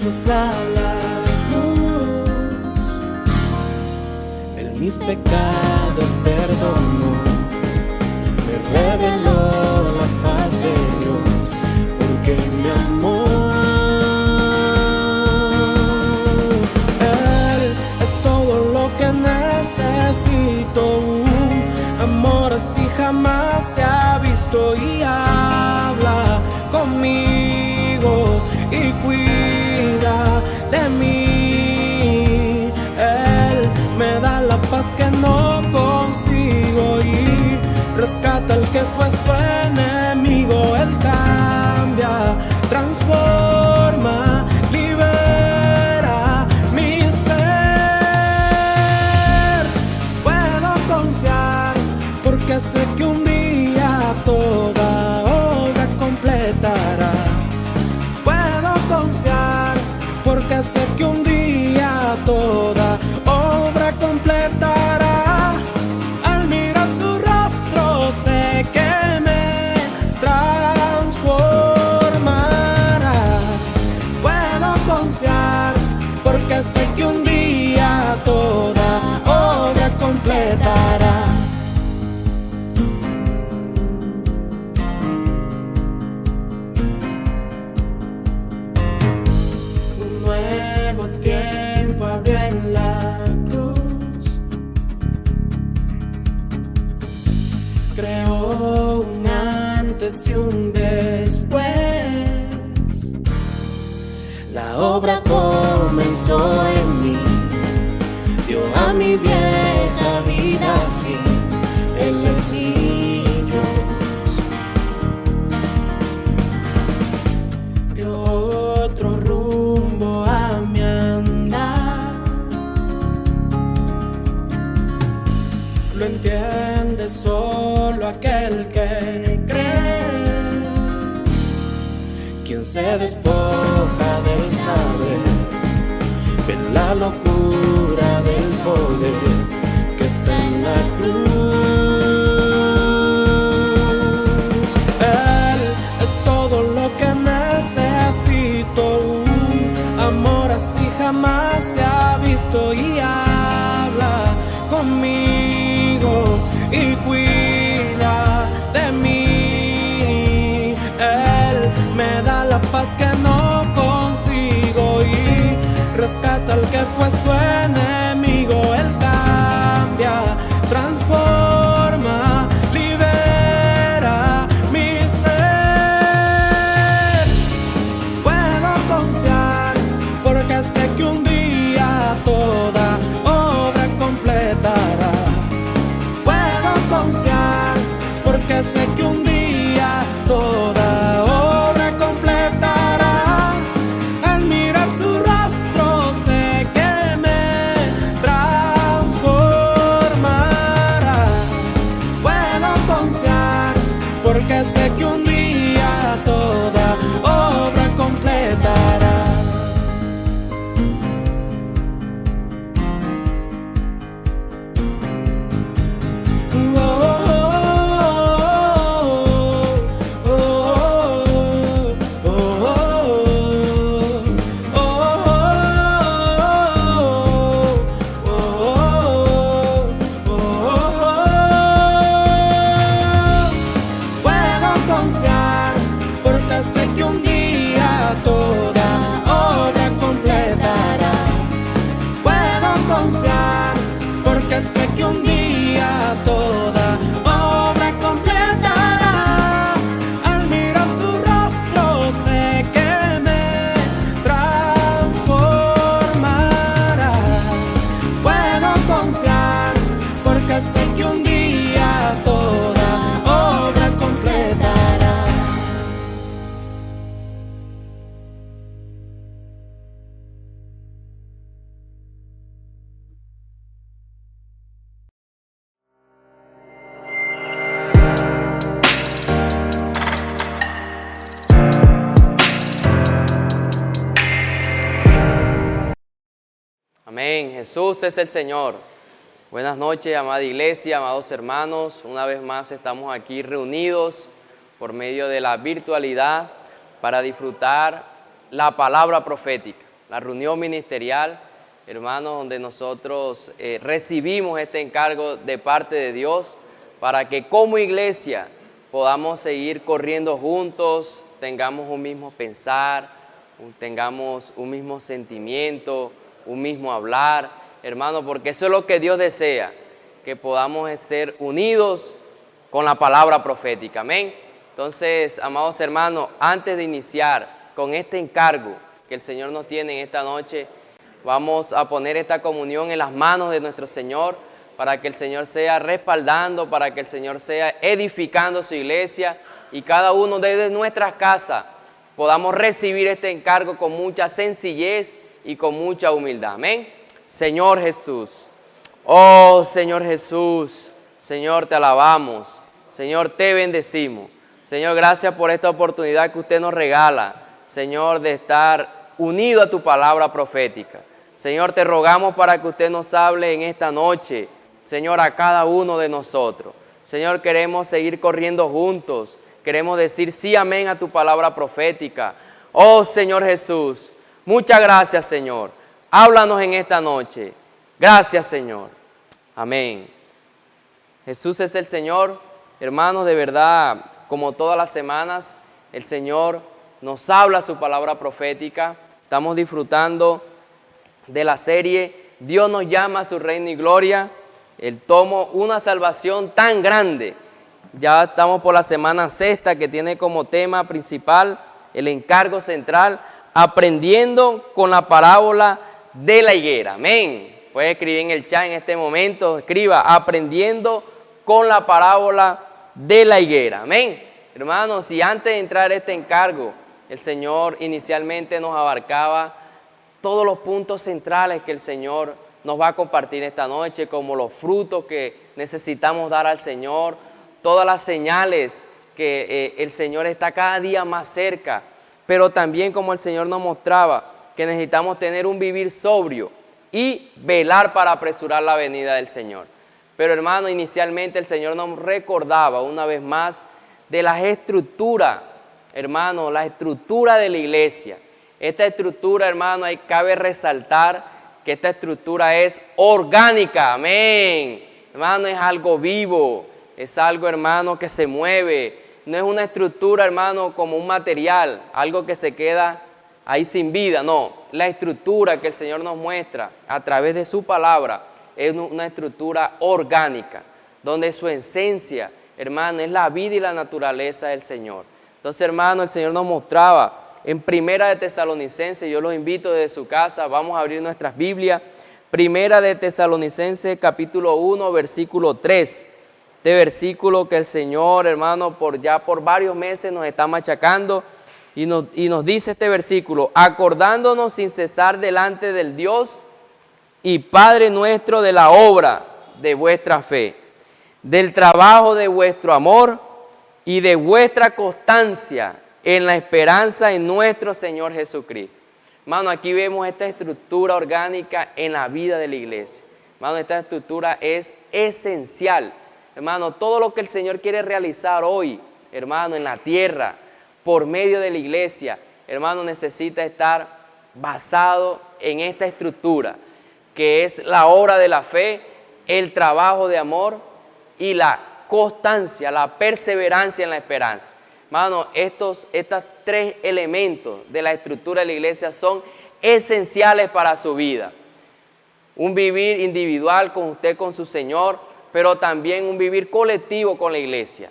Jesús la luz. Él mis pecados perdonó, me reveló la faz de Dios, porque me amó. Él es todo lo que necesito, un amor así jamás se ha visto, y habla conmigo y cuida de mí. Él me da la paz que no consigo y rescata al que fue su enemigo. Él cambia, transforma, libera mi ser. Puedo confiar porque sé que un día toda obra completará. Puedo confiar porque sé que un día toda obra completará. Al mirar su rostro sé que me transformará. Puedo confiar porque sé que un día toda obra completará. Un nuevo tiempo abrió en la cruz, creó un antes y un después. La obra comenzó en mí, dio a mi vieja vida fin. Él es mi Dios, dio otro rumbo a mi andar. Lo entiende solo aquel que cree, quien se despoja del saber, ve la locura del poder que está en la cruz. Él es todo lo que necesito, un amor así jamás se ha visto, y habla conmigo y cuida de mí. Él me da la paz que no consigo y rescata al que fue su enemigo. Él cambia, transforma, libera mi ser. Puedo confiar porque sé que un día toda obra completará. Puedo confiar porque sé que un día toda obra completará. Al mirar su rostro sé que me transformará. Puedo confiar porque sé que un día toda obra completará. Puedo confiar porque sé que un día toda obra completará. Puedo confiar porque sé que un día toda obra completará. Al mirar su rostro sé que me transformará. Puedo confiar porque sé que un día toda obra completará. Amén. Jesús es el Señor. Buenas noches, amada iglesia, amados hermanos. Una vez más estamos aquí reunidos por medio de la virtualidad para disfrutar la palabra profética. la reunión ministerial, hermanos, donde nosotros recibimos este encargo de parte de Dios para que como iglesia podamos seguir corriendo juntos, tengamos un mismo pensar, tengamos un mismo sentimiento, un mismo hablar, hermanos, porque eso es lo que Dios desea, que podamos ser unidos con la palabra profética, amén. Entonces, amados hermanos, antes de iniciar con este encargo que el Señor nos tiene en esta noche, vamos a poner esta comunión en las manos de nuestro Señor, para que el Señor sea respaldando, para que el Señor sea edificando su iglesia y cada uno desde nuestras casas podamos recibir este encargo con mucha sencillez y con mucha humildad. Amén. Señor Jesús, oh Señor Jesús, Señor, te alabamos, Señor, te bendecimos. Señor, gracias por esta oportunidad que usted nos regala, Señor, de estar unido a tu palabra profética. Señor, te rogamos para que usted nos hable en esta noche, Señor, a cada uno de nosotros. Señor, queremos seguir corriendo juntos. Queremos decir sí, amén a tu palabra profética. Oh, Señor Jesús, muchas gracias, Señor. Háblanos en esta noche. Gracias, Señor. Amén. Jesús es el Señor. Hermanos, de verdad, como todas las semanas, el Señor nos habla su palabra profética. Estamos disfrutando de la serie Dios nos llama a su reino y gloria. El tomo Una salvación tan grande. Ya estamos por la semana sexta, que tiene como tema principal el encargo central, aprendiendo con la parábola de la higuera. Amén. Puede escribir en el chat en este momento, escriba, aprendiendo con la parábola de la higuera. Amén. Hermanos, y antes de entrar a este encargo, el Señor inicialmente nos abarcaba todos los puntos centrales que el Señor nos va a compartir esta noche, como los frutos que necesitamos dar al Señor, todas las señales que el Señor está cada día más cerca, pero también como el Señor nos mostraba que necesitamos tener un vivir sobrio y velar para apresurar la venida del Señor. Pero hermano, inicialmente el Señor nos recordaba una vez más de las estructuras, hermano, la estructura de la iglesia. Esta estructura, hermano, ahí cabe resaltar que esta estructura es orgánica, amén. Hermano, es algo vivo, es algo, hermano, que se mueve. No es una estructura, hermano, como un material, algo que se queda ahí sin vida, no. La estructura que el Señor nos muestra a través de su palabra es una estructura orgánica, donde su esencia, hermano, es la vida y la naturaleza del Señor. Entonces, hermano, el Señor nos mostraba en Primera de Tesalonicenses, yo los invito desde su casa, vamos a abrir nuestras Biblias. Primera de Tesalonicenses, capítulo 1, versículo 3. Este versículo que el Señor, hermano, por varios meses nos está machacando y nos dice este versículo: acordándonos sin cesar delante del Dios y Padre nuestro de la obra de vuestra fe, del trabajo de vuestro amor y de vuestra constancia en la esperanza en nuestro Señor Jesucristo. Hermano, aquí vemos esta estructura orgánica en la vida de la iglesia. Hermano, esta estructura es esencial. Hermano, todo lo que el Señor quiere realizar hoy, hermano, en la tierra, por medio de la iglesia, hermano, necesita estar basado en esta estructura, que es la obra de la fe, el trabajo de amor y la constancia, la perseverancia en la esperanza. Hermano, estos tres elementos de la estructura de la iglesia son esenciales para su vida. Un vivir individual con usted, con su Señor, pero también un vivir colectivo con la iglesia.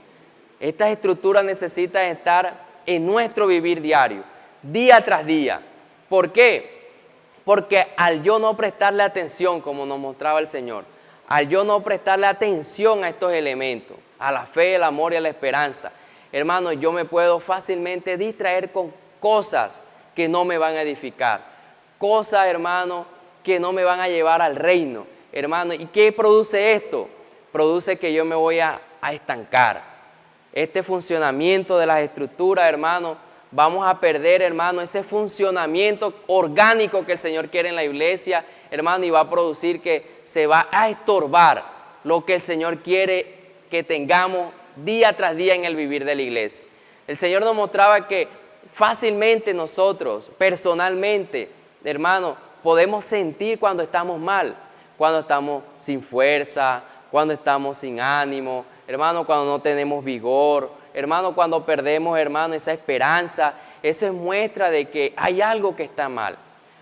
Estas estructuras necesitan estar en nuestro vivir diario, día tras día. ¿Por qué? Porque al yo no prestarle atención, como nos mostraba el Señor, al yo no prestarle atención a estos elementos, a la fe, el amor y a la esperanza, hermano, yo me puedo fácilmente distraer con cosas que no me van a edificar. Cosas, hermano, que no me van a llevar al reino. Hermano, ¿y qué produce esto? Produce que yo me voy a estancar. Este funcionamiento de las estructuras, hermano, vamos a perder, hermano, ese funcionamiento orgánico que el Señor quiere en la iglesia, hermano, y va a producir que se va a estorbar lo que el Señor quiere que tengamos día tras día en el vivir de la iglesia. El Señor nos mostraba que fácilmente nosotros, personalmente, hermano, podemos sentir cuando estamos mal, cuando estamos sin fuerza, cuando estamos sin ánimo, hermano, cuando no tenemos vigor, hermano, cuando perdemos, hermano, esa esperanza. Eso es muestra de que hay algo que está mal,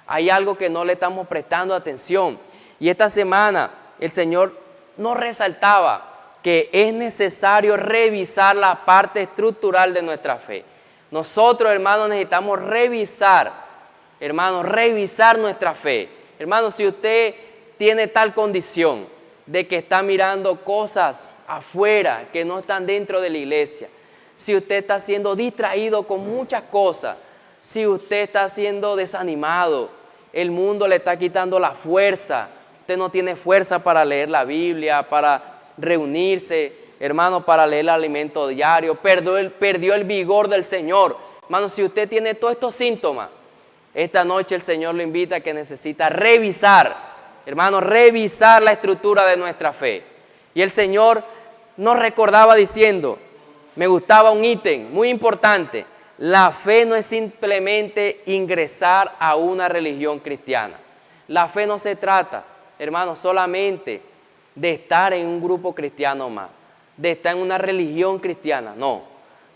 hay algo que no le estamos prestando atención. Y esta semana el Señor nos resaltaba que es necesario revisar la parte estructural de nuestra fe. Nosotros, hermanos, necesitamos revisar nuestra fe. Hermano, si usted tiene tal condición de que está mirando cosas afuera que no están dentro de la iglesia, si usted está siendo distraído con muchas cosas, si usted está siendo desanimado, el mundo le está quitando la fuerza, usted no tiene fuerza para leer la Biblia, para reunirse, hermano, para leer el alimento diario, perdió el vigor del Señor. Hermano, si usted tiene todos estos síntomas, esta noche el Señor lo invita a que necesita revisar, hermano, revisar la estructura de nuestra fe. Y el Señor nos recordaba diciendo, me gustaba un ítem muy importante, la fe no es simplemente ingresar a una religión cristiana. La fe no se trata, hermano, solamente de estar en un grupo cristiano más, de estar en una religión cristiana. No,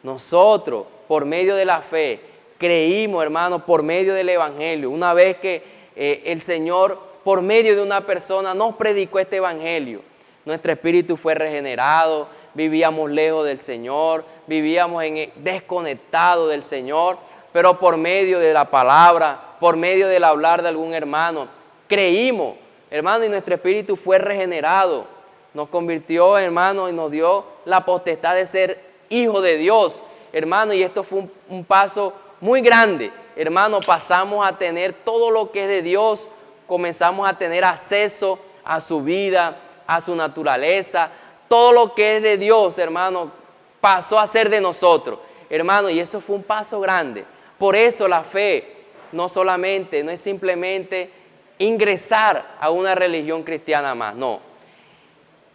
nosotros por medio de la fe creímos, hermano, por medio del Evangelio. Una vez que el Señor, por medio de una persona, nos predicó este Evangelio, nuestro espíritu fue regenerado, vivíamos lejos del Señor, vivíamos desconectados del Señor, pero por medio de la palabra, por medio del hablar de algún hermano, creímos, hermano, y nuestro espíritu fue regenerado. Nos convirtió, hermano, y nos dio la potestad de ser hijos de Dios, hermano, y esto fue un paso muy grande. Hermano, pasamos a tener todo lo que es de Dios, comenzamos a tener acceso a su vida, a su naturaleza, todo lo que es de Dios, hermano, pasó a ser de nosotros, hermano, y eso fue un paso grande. Por eso la fe no es simplemente ingresar a una religión cristiana más, no.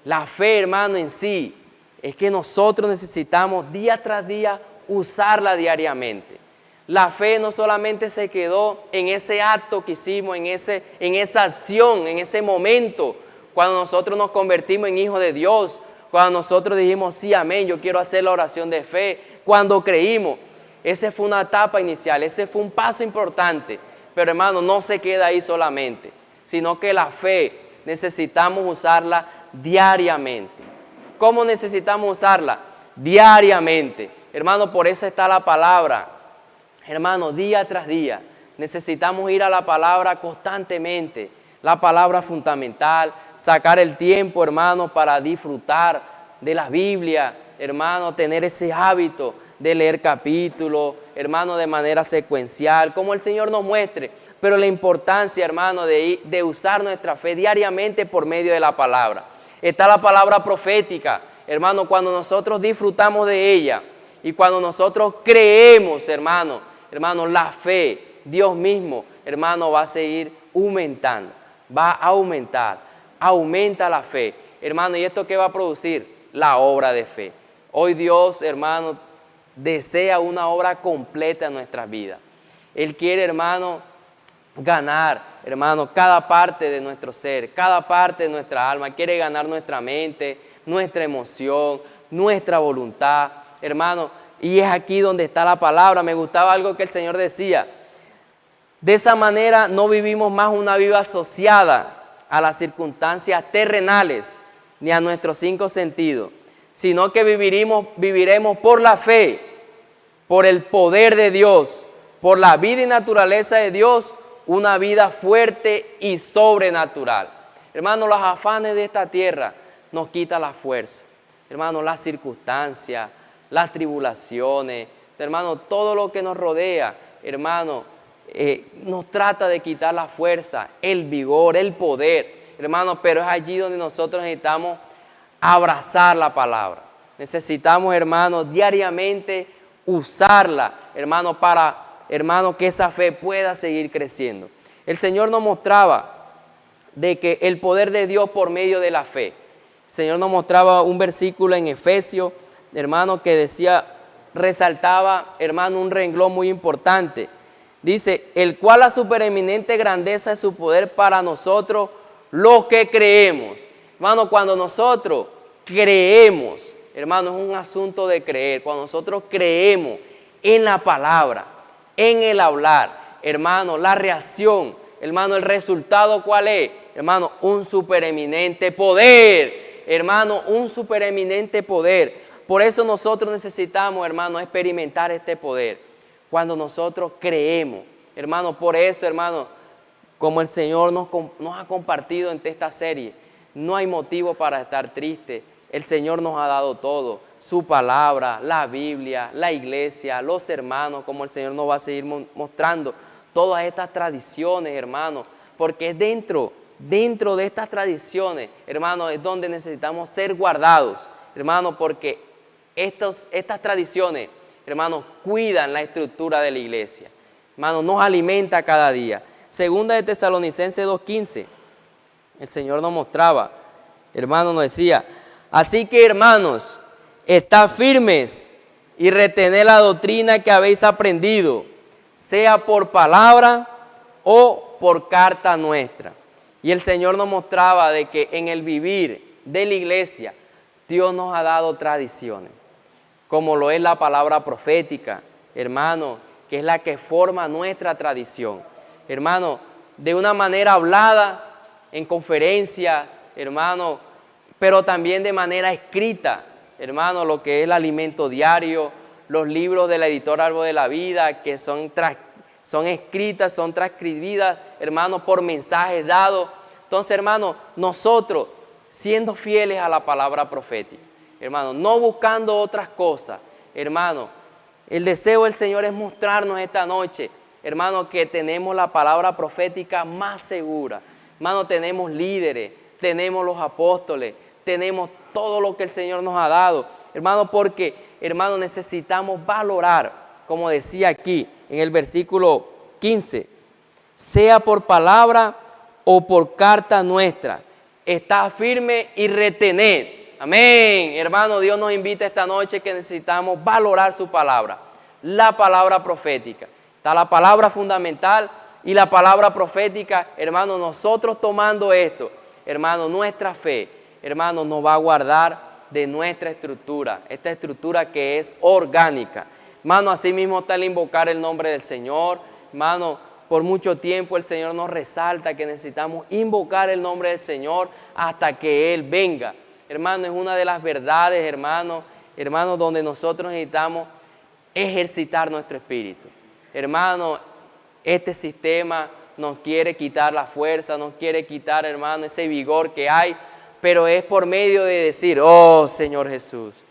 La fe, hermano, en sí, es que nosotros necesitamos día tras día usarla diariamente. La fe no solamente se quedó en ese acto que hicimos, en esa acción, en ese momento, cuando nosotros nos convertimos en hijos de Dios, cuando nosotros dijimos, sí, amén, yo quiero hacer la oración de fe, cuando creímos. Esa fue una etapa inicial, ese fue un paso importante. Pero hermano, no se queda ahí solamente, sino que la fe necesitamos usarla diariamente. ¿Cómo necesitamos usarla? Diariamente. Hermano, por eso está la palabra. Hermano, día tras día necesitamos ir a la palabra constantemente. La palabra fundamental, sacar el tiempo, hermano, para disfrutar de la Biblia, hermano, tener ese hábito de leer capítulos, hermano, de manera secuencial, como el Señor nos muestre. Pero la importancia, hermano, de usar nuestra fe diariamente por medio de la palabra. Está la palabra profética, hermano, cuando nosotros disfrutamos de ella y cuando nosotros creemos, hermano, la fe, Dios mismo, hermano, va a seguir aumentando, va a aumentar, aumenta la fe, hermano. ¿Y esto qué va a producir? La obra de fe. Hoy Dios, hermano, desea una obra completa en nuestras vidas. Él quiere, hermano, ganar, hermano, cada parte de nuestro ser, cada parte de nuestra alma. Quiere ganar nuestra mente, nuestra emoción, nuestra voluntad, hermano. Y es aquí donde está la palabra. Me gustaba algo que el Señor decía. De esa manera no vivimos más una vida asociada a las circunstancias terrenales ni a nuestros 5 sentidos, sino que viviremos por la fe, por el poder de Dios, por la vida y naturaleza de Dios, una vida fuerte y sobrenatural. Hermano, los afanes de esta tierra nos quitan la fuerza. Hermano, las circunstancias, las tribulaciones, hermano, todo lo que nos rodea, hermano, nos trata de quitar la fuerza, el vigor, el poder, hermano, pero es allí donde nosotros necesitamos abrazar la palabra. Necesitamos, hermano, diariamente usarla, hermano, para, hermano, que esa fe pueda seguir creciendo. El Señor nos mostraba de que el poder de Dios por medio de la fe. El Señor nos mostraba un versículo en Efesios, hermano, que decía, resaltaba, hermano, un renglón muy importante. Dice, el cual la supereminente grandeza de su poder para nosotros, los que creemos. Hermano, cuando nosotros creemos, hermano, es un asunto de creer. Cuando nosotros creemos en la palabra, en el hablar, hermano, la reacción, hermano, el resultado, ¿cuál es? Hermano, un supereminente poder. Hermano, un supereminente poder. Por eso nosotros necesitamos, hermano, experimentar este poder. Cuando nosotros creemos, hermano, por eso, hermano, como el Señor nos ha compartido en esta serie, no hay motivo para estar triste. El Señor nos ha dado todo, su palabra, la Biblia, la iglesia, los hermanos, como el Señor nos va a seguir mostrando, todas estas tradiciones, hermano, porque es dentro de estas tradiciones, hermano, es donde necesitamos ser guardados, hermano, porque estas tradiciones, hermanos, cuidan la estructura de la iglesia. Hermanos, nos alimenta cada día. Segunda de Tesalonicenses 2:15, el Señor nos mostraba, hermanos, nos decía, así que hermanos, estad firmes y retened la doctrina que habéis aprendido, sea por palabra o por carta nuestra. Y el Señor nos mostraba de que en el vivir de la iglesia, Dios nos ha dado tradiciones, como lo es la palabra profética, hermano, que es la que forma nuestra tradición. Hermano, de una manera hablada, en conferencia, hermano, pero también de manera escrita, hermano, lo que es el alimento diario, los libros de la editora Árbol de la Vida, que son escritas, son transcribidas, hermano, por mensajes dados. Entonces, hermano, nosotros, siendo fieles a la palabra profética, hermano, no buscando otras cosas, hermano, el deseo del Señor es mostrarnos esta noche, hermano, que tenemos la palabra profética más segura. Hermano, tenemos líderes, tenemos los apóstoles, tenemos todo lo que el Señor nos ha dado, hermano, porque, hermano, necesitamos valorar, como decía aquí en el versículo 15, sea por palabra o por carta nuestra, está firme y retened. Amén. Hermano, Dios nos invita esta noche que necesitamos valorar su palabra, la palabra profética. Está la palabra fundamental y la palabra profética, hermano, nosotros tomando esto, hermano, nuestra fe, hermano, nos va a guardar de nuestra estructura, esta estructura que es orgánica. Hermano, así mismo está el invocar el nombre del Señor. Hermano, por mucho tiempo el Señor nos resalta que necesitamos invocar el nombre del Señor hasta que Él venga. Hermano, es una de las verdades, hermano, donde nosotros necesitamos ejercitar nuestro espíritu. Hermano, este sistema nos quiere quitar la fuerza, nos quiere quitar, hermano, ese vigor que hay, pero es por medio de decir, oh Señor Jesús,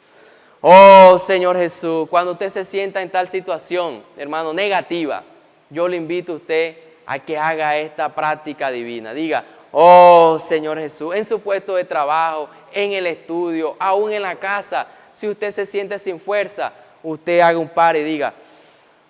oh Señor Jesús. Cuando usted se sienta en tal situación, hermano, negativa, yo le invito a usted a que haga esta práctica divina. Diga, oh Señor Jesús, en su puesto de trabajo, en el estudio, aún en la casa, si usted se siente sin fuerza, usted haga un par y diga,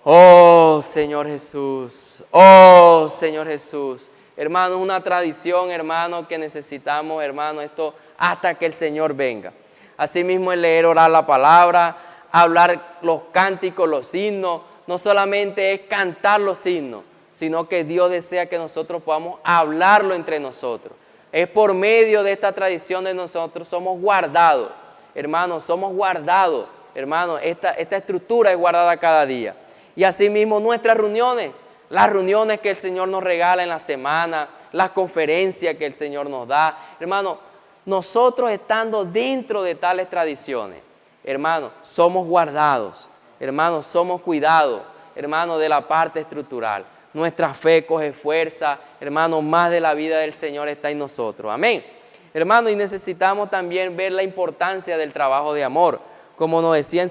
oh Señor Jesús, oh Señor Jesús. Hermano, una tradición, hermano, que necesitamos, hermano, esto hasta que el Señor venga. Asimismo, el leer, orar la palabra, hablar los cánticos, los himnos, no solamente es cantar los himnos, sino que Dios desea que nosotros podamos hablarlo entre nosotros. Es por medio de esta tradición de nosotros somos guardados, hermanos, somos guardados, hermanos, esta estructura es guardada cada día. Y asimismo nuestras reuniones, las reuniones que el Señor nos regala en la semana, las conferencias que el Señor nos da, hermanos, nosotros estando dentro de tales tradiciones, hermanos, somos guardados, hermanos, somos cuidados, hermanos, de la parte estructural. Nuestra fe coge fuerza, hermanos, más de la vida del Señor está en nosotros. Amén. Hermanos, y necesitamos también ver la importancia del trabajo de amor. Como nos decía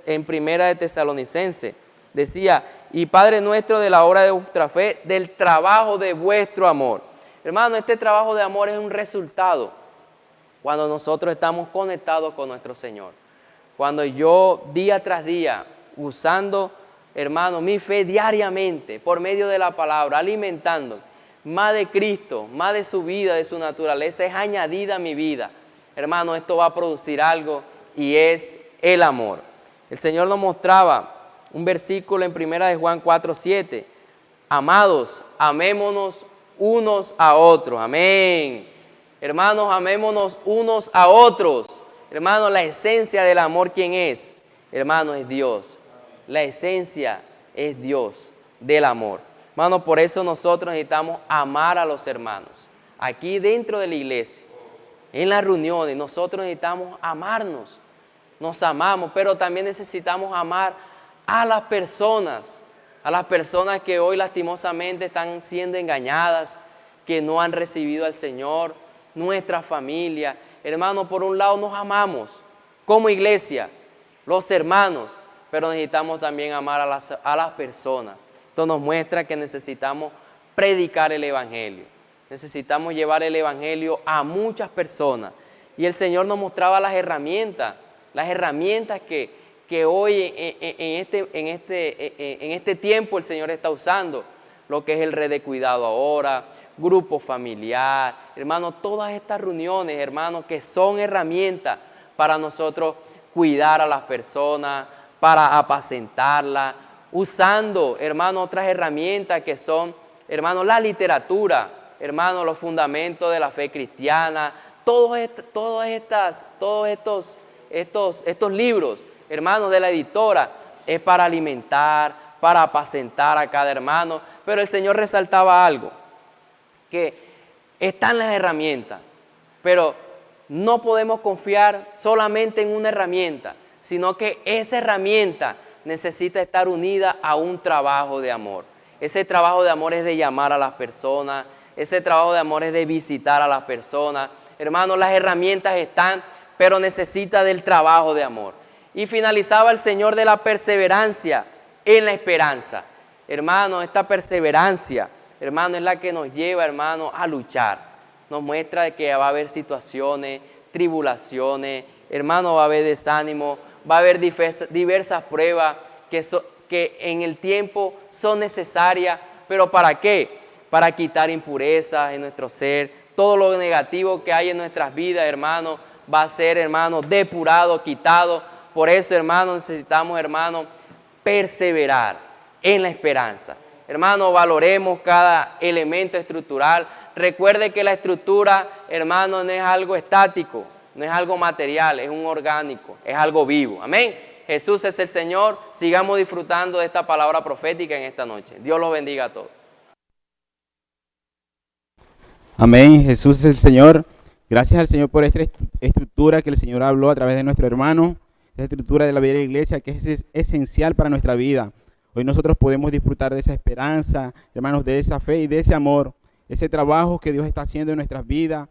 en Primera de Tesalonicenses, decía, y Padre nuestro de la obra de vuestra fe, del trabajo de vuestro amor. Hermano, este trabajo de amor es un resultado cuando nosotros estamos conectados con nuestro Señor. Cuando yo día tras día, usando, hermano, mi fe diariamente, por medio de la palabra, alimentando más de Cristo, más de su vida, de su naturaleza, es añadida a mi vida. Hermano, esto va a producir algo y es el amor. El Señor nos mostraba un versículo en 1 de Juan 4:7, Amados, amémonos unos a otros. Amén. Hermanos, amémonos unos a otros. Hermanos, la esencia del amor, ¿quién es? Hermanos, es Dios. La esencia es Dios del amor. Hermanos, por eso nosotros necesitamos amar a los hermanos. Aquí dentro de la iglesia, en las reuniones, nosotros necesitamos amarnos. Nos amamos, pero también necesitamos amar a las personas que hoy lastimosamente están siendo engañadas, que no han recibido al Señor, nuestra familia. Hermanos, por un lado nos amamos como iglesia, los hermanos, pero necesitamos también amar a las personas. Esto nos muestra que necesitamos predicar el Evangelio. Necesitamos llevar el Evangelio a muchas personas. Y el Señor nos mostraba las herramientas que hoy en este tiempo el Señor está usando. Lo que es el red de cuidado ahora, grupo familiar, hermanos, todas estas reuniones, hermanos, que son herramientas para nosotros cuidar a las personas, para apacentarlas, usando, hermanos, otras herramientas que son, hermanos, la literatura, hermanos, los fundamentos de la fe cristiana, todos estos libros, hermanos, de la editora, es para alimentar, para apacentar a cada hermano. Pero el Señor resaltaba algo, que están las herramientas, pero no podemos confiar solamente en una herramienta, sino que esa herramienta necesita estar unida a un trabajo de amor. Ese trabajo de amor es de llamar a las personas, ese trabajo de amor es de visitar a las personas. Hermanos, las herramientas están, pero necesita del trabajo de amor. Y finalizaba el Señor de la perseverancia en la esperanza. Hermanos, esta perseverancia, hermano, es la que nos lleva, hermano, a luchar. Nos muestra que va a haber situaciones, tribulaciones, hermano, va a haber desánimo, va a haber diversas pruebas que en el tiempo son necesarias. ¿Pero para qué? Para quitar impurezas en nuestro ser. Todo lo negativo que hay en nuestras vidas, hermano, va a ser, hermano, depurado, quitado. Por eso, hermano, necesitamos, hermano, perseverar en la esperanza. Hermano, valoremos cada elemento estructural. Recuerde que la estructura, hermano, no es algo estático, no es algo material, es un orgánico, es algo vivo. Amén. Jesús es el Señor. Sigamos disfrutando de esta palabra profética en esta noche. Dios los bendiga a todos. Amén. Jesús es el Señor. Gracias al Señor por esta estructura que el Señor habló a través de nuestro hermano. Esta estructura de la vida de la iglesia que es esencial para nuestra vida. Hoy nosotros podemos disfrutar de esa esperanza, hermanos, de esa fe y de ese amor, ese trabajo que Dios está haciendo en nuestras vidas,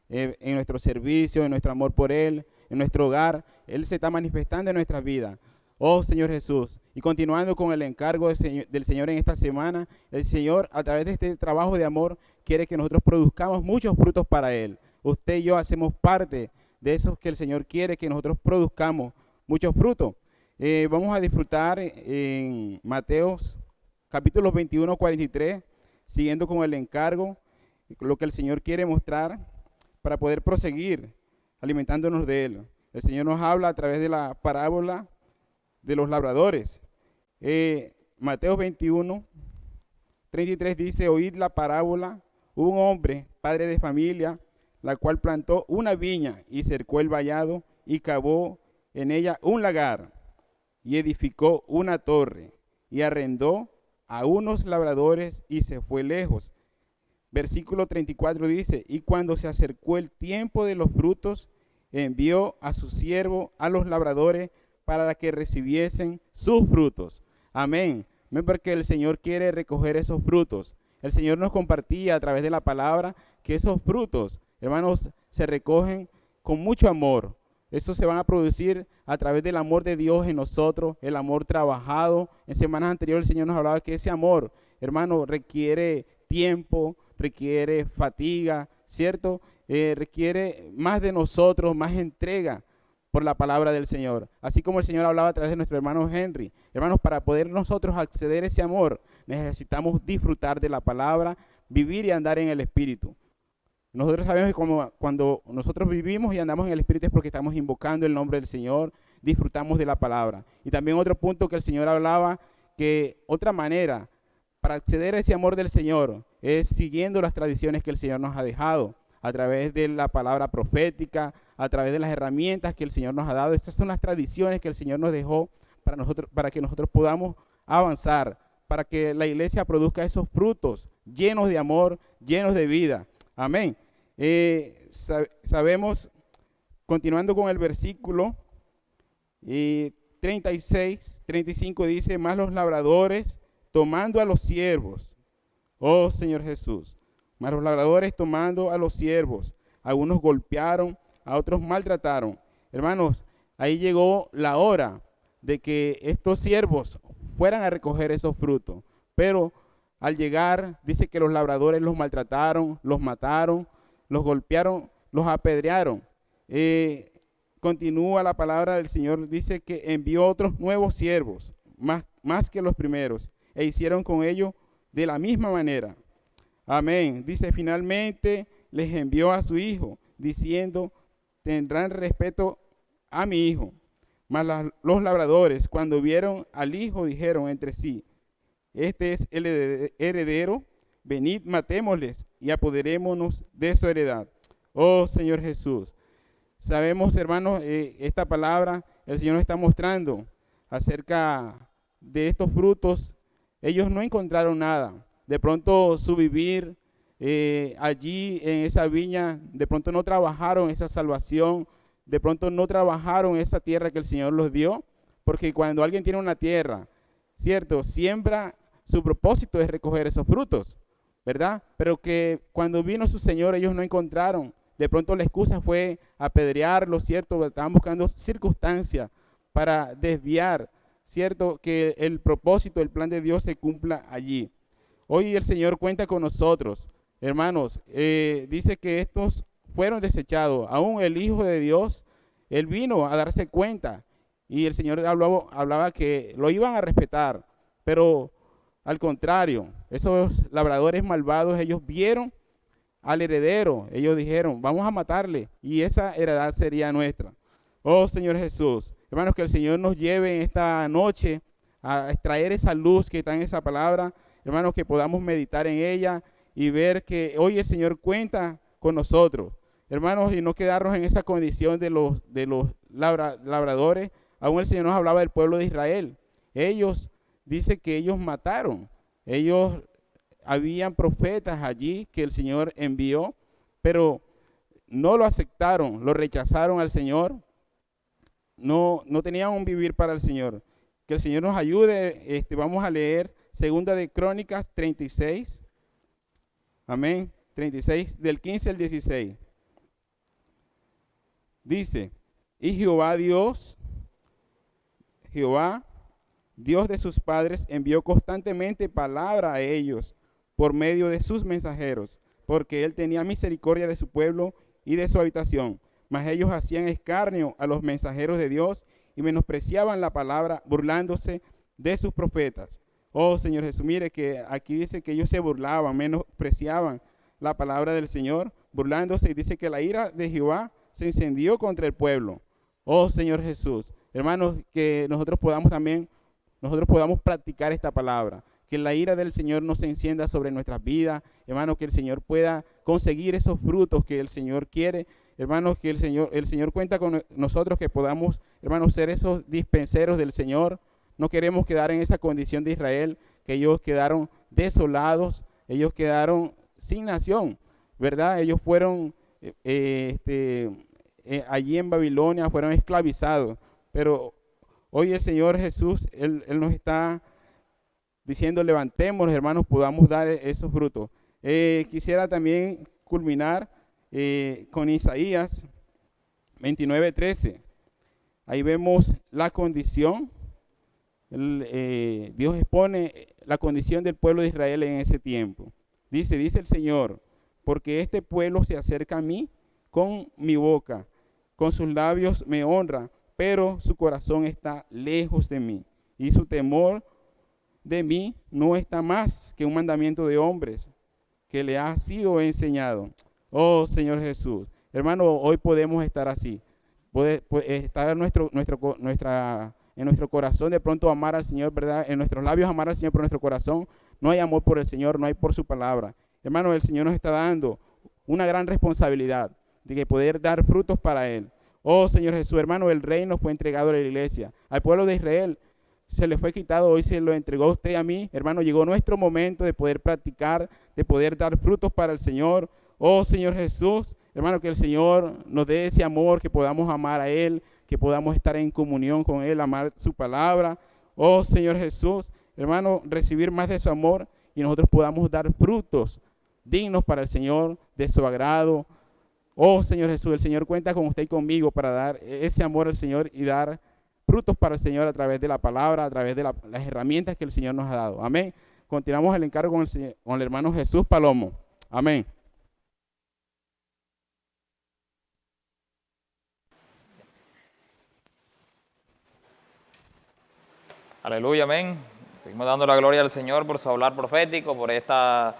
en nuestro servicio, en nuestro amor por Él, en nuestro hogar. Él se está manifestando en nuestras vidas. Oh Señor Jesús. Y continuando con el encargo del Señor en esta semana, el Señor a través de este trabajo de amor quiere que nosotros produzcamos muchos frutos para Él. Usted y yo hacemos parte de esos que el Señor quiere que nosotros produzcamos muchos frutos. Vamos a disfrutar en Mateos capítulo 21, 43, siguiendo con el encargo, lo que el Señor quiere mostrar para poder proseguir alimentándonos de Él. El Señor nos habla a través de la parábola de los labradores. Mateos 21, 33 dice: oíd la parábola. Hubo un hombre, padre de familia, la cual plantó una viña y cercó el vallado y cavó en ella un lagar y edificó una torre y arrendó a unos labradores y se fue lejos. Versículo 34 dice: y cuando se acercó el tiempo de los frutos, envió a su siervo a los labradores para que recibiesen sus frutos. Amén. Porque el Señor quiere recoger esos frutos. El Señor nos compartía a través de la palabra que esos frutos, hermanos, se recogen con mucho amor. Estos se van a producir a través del amor de Dios en nosotros, el amor trabajado. En semanas anteriores el Señor nos hablaba que ese amor, hermano, requiere tiempo, requiere fatiga, ¿cierto? Requiere más de nosotros, más entrega por la palabra del Señor. Así como el Señor hablaba a través de nuestro hermano Henry. Hermanos, para poder nosotros acceder a ese amor, necesitamos disfrutar de la palabra, vivir y andar en el Espíritu. Nosotros sabemos que cuando nosotros vivimos y andamos en el Espíritu es porque estamos invocando el nombre del Señor, disfrutamos de la palabra. Y también otro punto que el Señor hablaba, que otra manera para acceder a ese amor del Señor es siguiendo las tradiciones que el Señor nos ha dejado, a través de la palabra profética, a través de las herramientas que el Señor nos ha dado. Estas son las tradiciones que el Señor nos dejó para que nosotros podamos avanzar, para que la iglesia produzca esos frutos llenos de amor, llenos de vida. Amén. Sabemos, continuando con el versículo 36, 35 dice, más los labradores tomando a los siervos, oh Señor Jesús, más los labradores tomando a los siervos, algunos golpearon, a otros maltrataron. Hermanos, ahí llegó la hora de que estos siervos fueran a recoger esos frutos, pero al llegar dice que los labradores los maltrataron, los mataron, los golpearon, los apedrearon. Continúa la palabra del Señor, dice que envió otros nuevos siervos, más que los primeros, e hicieron con ellos de la misma manera. Amén. Dice, finalmente les envió a su hijo, diciendo, tendrán respeto a mi hijo. Mas los labradores, cuando vieron al hijo, dijeron entre sí, este es el heredero, venid, matémosles y apoderémonos de su heredad. Oh Señor Jesús, sabemos, hermanos, esta palabra el Señor nos está mostrando acerca de estos frutos. Ellos no encontraron nada. De pronto su vivir allí en esa viña, de pronto no trabajaron esa salvación, de pronto no trabajaron esa tierra que el Señor los dio, porque cuando alguien tiene una tierra, cierto, siembra, su propósito es recoger esos frutos, ¿verdad? Pero que cuando vino su Señor ellos no encontraron. De pronto la excusa fue apedrearlo, ¿cierto? Estaban buscando circunstancias para desviar, ¿cierto? Que el propósito, el plan de Dios se cumpla allí. Hoy el Señor cuenta con nosotros, hermanos. Dice que estos fueron desechados. Aún el Hijo de Dios, Él vino a darse cuenta. Y el Señor hablaba que lo iban a respetar. Pero al contrario, esos labradores malvados, ellos vieron al heredero. Ellos dijeron, vamos a matarle y esa heredad sería nuestra. Oh Señor Jesús, hermanos, que el Señor nos lleve en esta noche a extraer esa luz que está en esa palabra. Hermanos, que podamos meditar en ella y ver que hoy el Señor cuenta con nosotros. Hermanos, y no quedarnos en esa condición de los labradores. Aún el Señor nos hablaba del pueblo de Israel. Ellos, dice que ellos mataron. Ellos, habían profetas allí que el Señor envió, pero no lo aceptaron, lo rechazaron al Señor. No tenían un vivir para el Señor. Que el Señor nos ayude. Vamos a leer Segunda de Crónicas 36. Amén. 36, del 15 al 16. Dice, y Jehová, Dios de sus padres, envió constantemente palabra a ellos por medio de sus mensajeros, porque él tenía misericordia de su pueblo y de su habitación. Mas ellos hacían escarnio a los mensajeros de Dios y menospreciaban la palabra, burlándose de sus profetas. Oh Señor Jesús, mire que aquí dice que ellos se burlaban, menospreciaban la palabra del Señor, burlándose, y dice que la ira de Jehová se encendió contra el pueblo. Oh Señor Jesús, hermanos, que nosotros podamos practicar esta palabra, que la ira del Señor no se encienda sobre nuestras vidas, hermanos, que el Señor pueda conseguir esos frutos que el Señor quiere, hermanos, que el Señor cuenta con nosotros, que podamos, hermanos, ser esos dispenseros del Señor. No queremos quedar en esa condición de Israel, que ellos quedaron desolados, ellos quedaron sin nación, ¿verdad? Ellos fueron allí en Babilonia, fueron esclavizados, pero hoy el Señor Jesús, Él nos está diciendo, levantémonos, hermanos, podamos dar esos frutos. Quisiera también culminar con Isaías 29:13. Ahí vemos la condición. Dios expone la condición del pueblo de Israel en ese tiempo. Dice el Señor, porque este pueblo se acerca a mí con mi boca, con sus labios me honra, pero su corazón está lejos de mí, y su temor de mí no está más que un mandamiento de hombres que le ha sido enseñado. Oh Señor Jesús, hermano, hoy podemos estar así, puede estar en nuestro corazón de pronto amar al Señor, ¿verdad? En nuestros labios amar al Señor, pero nuestro corazón no hay amor por el Señor, no hay por su palabra. Hermano, el Señor nos está dando una gran responsabilidad de que poder dar frutos para Él. Oh Señor Jesús, hermano, el reino fue entregado a la iglesia. Al pueblo de Israel se le fue quitado, hoy se lo entregó a usted y a mí. Hermano, llegó nuestro momento de poder practicar, de poder dar frutos para el Señor. Oh Señor Jesús, hermano, que el Señor nos dé ese amor, que podamos amar a Él, que podamos estar en comunión con Él, amar su palabra. Oh Señor Jesús, hermano, recibir más de su amor y nosotros podamos dar frutos dignos para el Señor, de su agrado. Oh Señor Jesús, el Señor cuenta con usted y conmigo para dar ese amor al Señor y dar frutos para el Señor a través de la palabra, a través de las herramientas que el Señor nos ha dado. Amén. Continuamos el encargo con el hermano Jesús Palomo. Amén. Aleluya, amén. Seguimos dando la gloria al Señor por su hablar profético, por esta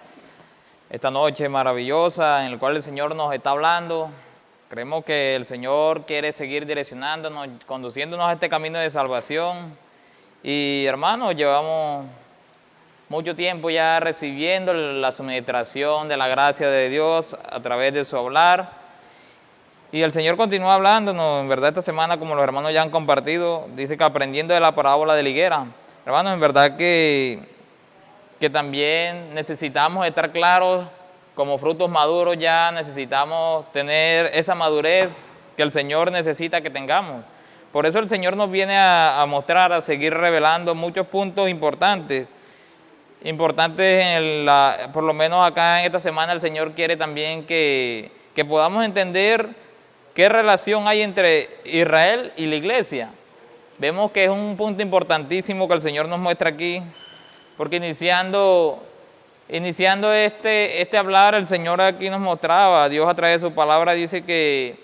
noche maravillosa en la cual el Señor nos está hablando. Creemos que el Señor quiere seguir direccionándonos, conduciéndonos a este camino de salvación. Y hermanos, llevamos mucho tiempo ya recibiendo la suministración de la gracia de Dios a través de su hablar. Y el Señor continúa hablándonos, en verdad esta semana, como los hermanos ya han compartido, dice que aprendiendo de la parábola de la higuera. Hermanos, en verdad que también necesitamos estar claros, como frutos maduros ya necesitamos tener esa madurez que el Señor necesita que tengamos. Por eso el Señor nos viene a mostrar, a seguir revelando muchos puntos importantes. Por lo menos acá en esta semana el Señor quiere también que podamos entender qué relación hay entre Israel y la iglesia. Vemos que es un punto importantísimo que el Señor nos muestra aquí, porque iniciando este hablar, el Señor aquí nos mostraba, Dios a través de su palabra dice que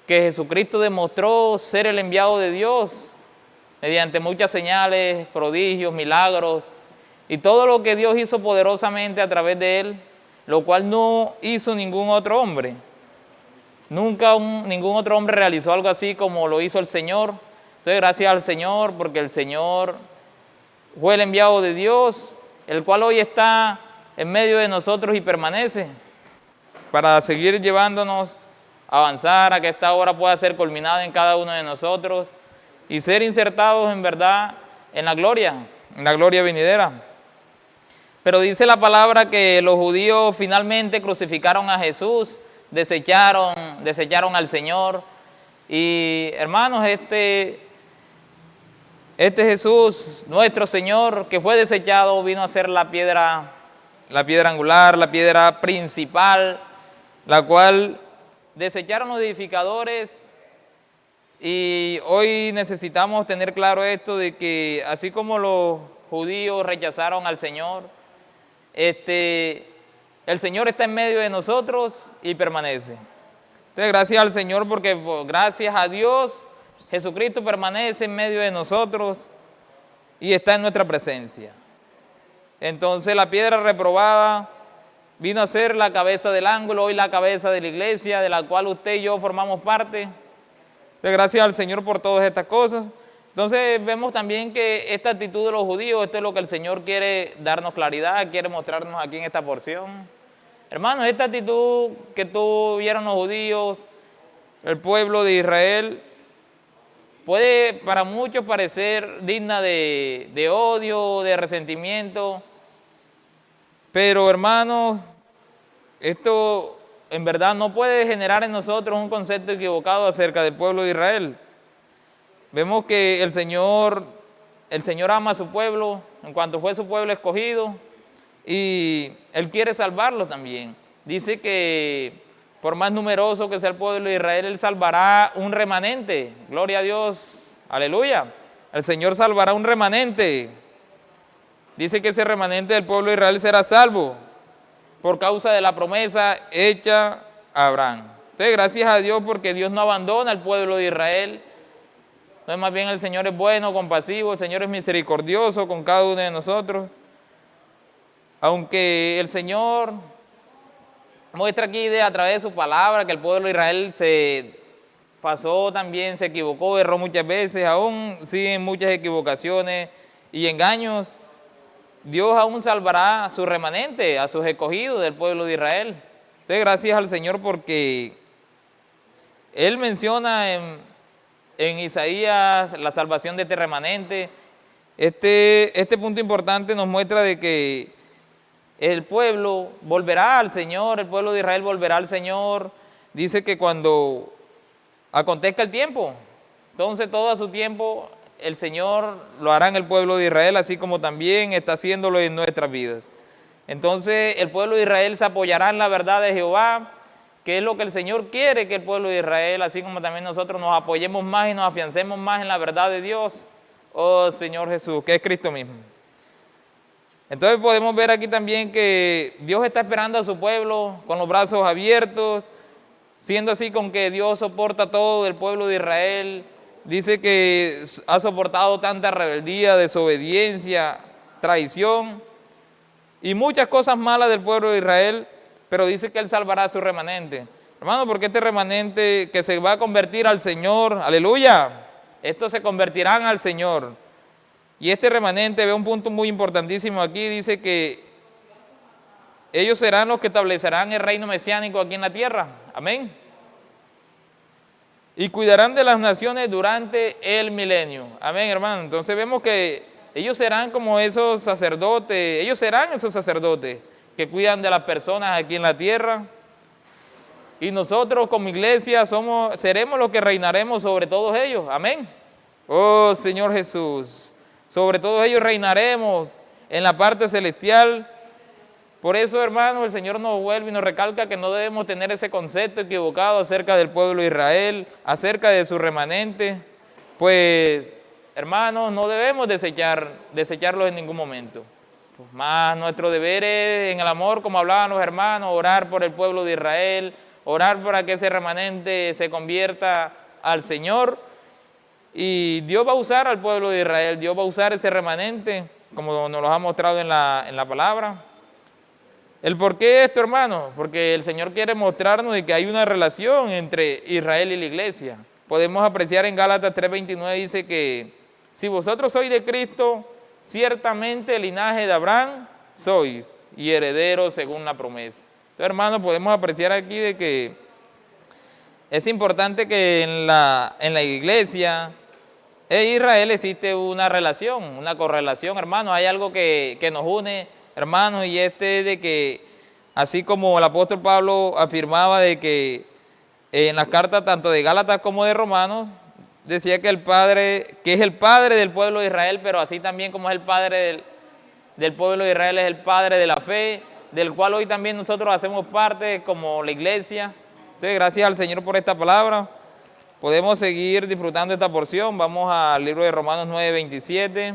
Jesucristo demostró ser el enviado de Dios mediante muchas señales, prodigios, milagros, y todo lo que Dios hizo poderosamente a través de Él, lo cual no hizo ningún otro hombre. Nunca ningún otro hombre realizó algo así como lo hizo el Señor. Entonces, gracias al Señor, porque el Señor fue el enviado de Dios, el cual hoy está en medio de nosotros y permanece para seguir llevándonos a avanzar, a que esta obra pueda ser culminada en cada uno de nosotros y ser insertados en verdad en la gloria venidera. Pero dice la palabra que los judíos finalmente crucificaron a Jesús, desecharon al Señor. Y hermanos, este Jesús, nuestro Señor, que fue desechado, vino a ser la piedra angular, la piedra principal, la cual desecharon los edificadores. Y hoy necesitamos tener claro esto de que así como los judíos rechazaron al Señor, el Señor está en medio de nosotros y permanece. Entonces, gracias al Señor, porque gracias a Dios, Jesucristo permanece en medio de nosotros y está en nuestra presencia. Entonces, la piedra reprobada vino a ser la cabeza del ángulo, hoy la cabeza de la iglesia, de la cual usted y yo formamos parte. Entonces, gracias al Señor por todas estas cosas. Entonces, vemos también que esta actitud de los judíos, esto es lo que el Señor quiere darnos claridad, quiere mostrarnos aquí en esta porción. Hermanos, esta actitud que tuvieron los judíos, el pueblo de Israel, puede para muchos parecer digna de odio, de resentimiento, pero hermanos, esto en verdad no puede generar en nosotros un concepto equivocado acerca del pueblo de Israel. Vemos que el Señor ama a su pueblo en cuanto fue su pueblo escogido y Él quiere salvarlo también. Dice que por más numeroso que sea el pueblo de Israel, Él salvará un remanente. Gloria a Dios, aleluya. El Señor salvará un remanente. Dice que ese remanente del pueblo de Israel será salvo por causa de la promesa hecha a Abraham. Entonces, gracias a Dios porque Dios no abandona al pueblo de Israel. No, más bien el Señor es bueno, compasivo, el Señor es misericordioso con cada uno de nosotros. Aunque el Señor muestra aquí a través de su palabra que el pueblo de Israel se pasó también, se equivocó, erró muchas veces, aún siguen muchas equivocaciones y engaños. Dios aún salvará a su remanente, a sus escogidos del pueblo de Israel. Entonces, gracias al Señor porque Él menciona en Isaías la salvación de este remanente. Este punto importante nos muestra de que el pueblo volverá al Señor, el pueblo de Israel volverá al Señor. Dice que cuando acontezca el tiempo, entonces todo a su tiempo el Señor lo hará en el pueblo de Israel, así como también está haciéndolo en nuestras vidas. Entonces el pueblo de Israel se apoyará en la verdad de Jehová, que es lo que el Señor quiere que el pueblo de Israel, así como también nosotros nos apoyemos más y nos afiancemos más en la verdad de Dios, oh Señor Jesús, que es Cristo mismo. Entonces podemos ver aquí también que Dios está esperando a su pueblo con los brazos abiertos, siendo así con que Dios soporta todo del pueblo de Israel. Dice que ha soportado tanta rebeldía, desobediencia, traición y muchas cosas malas del pueblo de Israel, pero dice que Él salvará a su remanente. Hermano, porque este remanente que se va a convertir al Señor, aleluya, estos se convertirán al Señor. Y este remanente, ve un punto muy importantísimo aquí, dice que ellos serán los que establecerán el reino mesiánico aquí en la tierra. Amén. Y cuidarán de las naciones durante el milenio. Amén, hermano. Entonces vemos que ellos serán como esos sacerdotes, ellos serán esos sacerdotes que cuidan de las personas aquí en la tierra. Y nosotros como iglesia seremos los que reinaremos sobre todos ellos. Amén. Oh Señor Jesús. Sobre todos ellos reinaremos en la parte celestial. Por eso, hermanos, el Señor nos vuelve y nos recalca que no debemos tener ese concepto equivocado acerca del pueblo de Israel, acerca de su remanente. Pues, hermanos, no debemos desecharlos en ningún momento. Pues más nuestro deber es, en el amor, como hablaban los hermanos, orar por el pueblo de Israel, orar para que ese remanente se convierta al Señor. Y Dios va a usar al pueblo de Israel, Dios va a usar ese remanente, como nos lo ha mostrado en la palabra. ¿El por qué esto, hermano? Porque el Señor quiere mostrarnos de que hay una relación entre Israel y la iglesia. Podemos apreciar en Gálatas 3:29, dice que si vosotros sois de Cristo, ciertamente el linaje de Abraham sois y herederos según la promesa. Entonces, hermano, podemos apreciar aquí de que es importante que en la iglesia e Israel existe una relación, una correlación, hermanos. Hay algo que nos une, hermanos, y es de que, así como el apóstol Pablo afirmaba de que en las cartas tanto de Gálatas como de Romanos, decía que es el padre del pueblo de Israel, pero así también como es el padre del pueblo de Israel, es el padre de la fe, del cual hoy también nosotros hacemos parte como la iglesia. Entonces, gracias al Señor por esta palabra. Podemos seguir disfrutando esta porción. Vamos al libro de Romanos 9:27.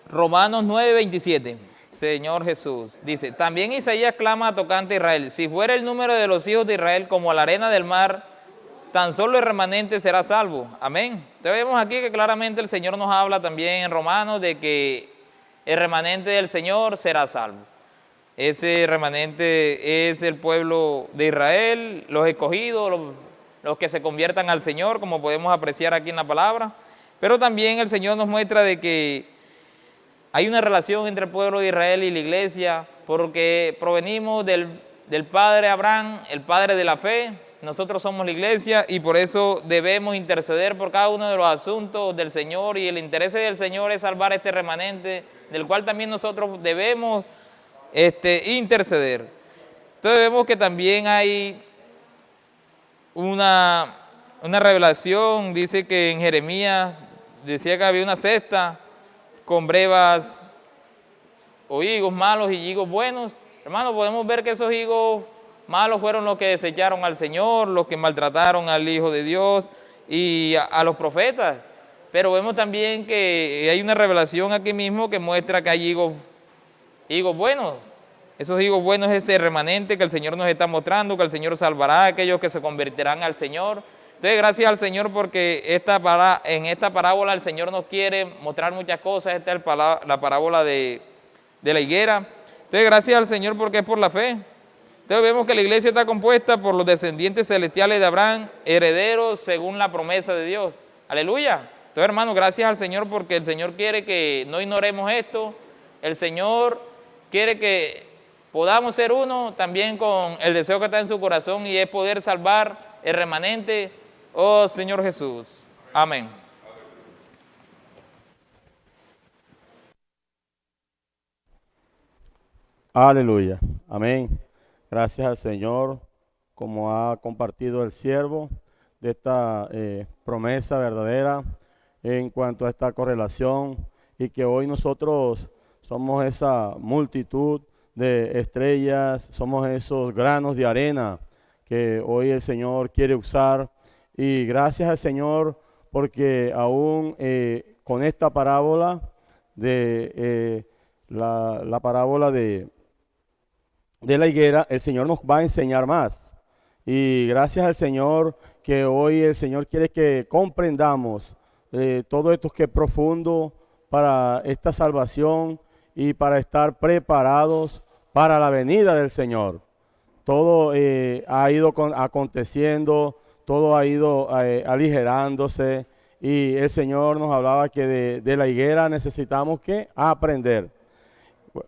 Romanos 9:27. Señor Jesús, dice, también Isaías clama tocante a Israel, si fuera el número de los hijos de Israel como la arena del mar, tan solo el remanente será salvo. Amén. Entonces vemos aquí que claramente el Señor nos habla también en Romanos de que el remanente del Señor será salvo. Ese remanente es el pueblo de Israel, los escogidos, los que se conviertan al Señor, como podemos apreciar aquí en la palabra. Pero también el Señor nos muestra de que hay una relación entre el pueblo de Israel y la iglesia, porque provenimos del padre Abraham, el padre de la fe. Nosotros somos la iglesia y por eso debemos interceder por cada uno de los asuntos del Señor, y el interés del Señor es salvar este remanente, del cual también nosotros debemos interceder. Entonces vemos que también hay una revelación. Dice que en Jeremías decía que había una cesta con brevas o higos malos y higos buenos. Hermanos, podemos ver que esos higos malos fueron los que desecharon al Señor, los que maltrataron al Hijo de Dios y a los profetas. Pero vemos también que hay una revelación aquí mismo que muestra que hay higos buenos. Esos higos buenos es ese remanente que el Señor nos está mostrando, que el Señor salvará a aquellos que se convertirán al Señor, Entonces, gracias al Señor porque en esta parábola el Señor nos quiere mostrar muchas cosas. Esta es la parábola de la higuera. Entonces, gracias al Señor porque es por la fe. Entonces, vemos que la iglesia está compuesta por los descendientes celestiales de Abraham, herederos según la promesa de Dios. Aleluya. Entonces, hermanos, gracias al Señor porque el Señor quiere que no ignoremos esto. El Señor quiere que podamos ser uno también con el deseo que está en su corazón y es poder salvar el remanente. Oh Señor Jesús. Amén. Aleluya. Amén. Gracias al Señor, como ha compartido el siervo de esta promesa verdadera en cuanto a esta correlación y que hoy nosotros somos esa multitud de estrellas, somos esos granos de arena que hoy el Señor quiere usar. Y gracias al Señor porque aún con esta parábola de la parábola de la higuera, el Señor nos va a enseñar más. Y gracias al Señor que hoy el Señor quiere que comprendamos todo esto que es profundo para esta salvación y para estar preparados para la venida del Señor. Todo ha ido aconteciendo, todo ha ido aligerándose y el Señor nos hablaba que de la higuera necesitamos que aprender.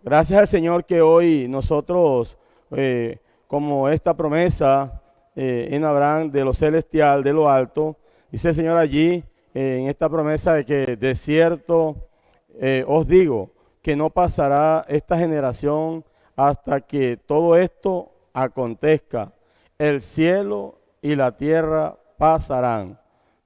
Gracias al Señor que hoy nosotros, como esta promesa en Abraham de lo celestial, de lo alto, dice el Señor allí en esta promesa de que de cierto os digo que no pasará esta generación hasta que todo esto acontezca. El cielo y la tierra pasarán,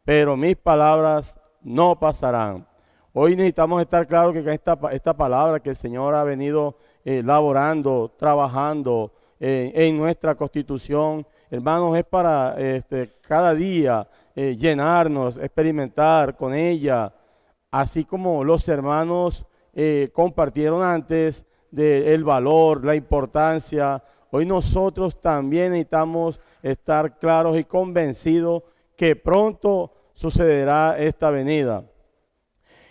pero mis palabras no pasarán. Hoy necesitamos estar claros que esta palabra que el Señor ha venido elaborando, trabajando en nuestra constitución, hermanos, es para cada día llenarnos, experimentar con ella, así como los hermanos compartieron antes del valor, la importancia. Hoy nosotros también necesitamos estar claros y convencidos que pronto sucederá esta venida.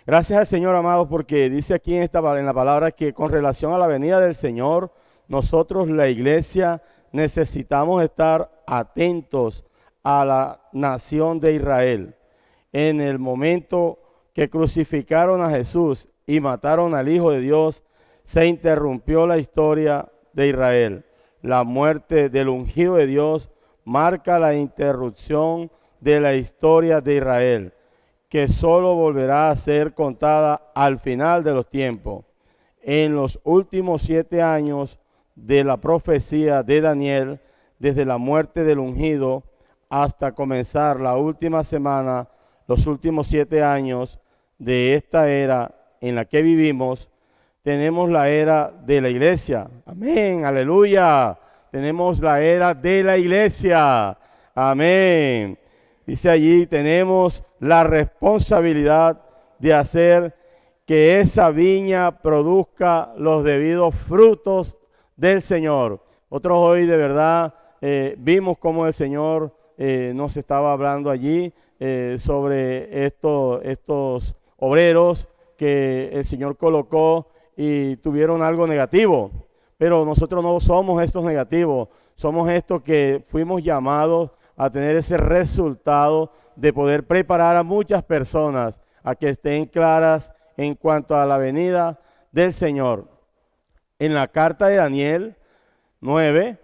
Gracias al Señor, amados, porque dice aquí en la palabra que con relación a la venida del Señor, nosotros, la iglesia, necesitamos estar atentos a la nación de Israel. En el momento que crucificaron a Jesús y mataron al Hijo de Dios, se interrumpió la historia de Israel. La muerte del ungido de Dios marca la interrupción de la historia de Israel, que solo volverá a ser contada al final de los tiempos. En los últimos 7 años de la profecía de Daniel, desde la muerte del ungido hasta comenzar la última semana, los últimos 7 años de esta era en la que vivimos, tenemos la era de la iglesia. Amén, aleluya. Tenemos la era de la iglesia. Amén. Dice allí, tenemos la responsabilidad de hacer que esa viña produzca los debidos frutos del Señor. Nosotros hoy de verdad vimos cómo el Señor nos estaba hablando allí sobre estos obreros que el Señor colocó y tuvieron algo negativo. Pero nosotros no somos estos negativos, somos estos que fuimos llamados a tener ese resultado de poder preparar a muchas personas a que estén claras en cuanto a la venida del Señor. En la carta de Daniel 9,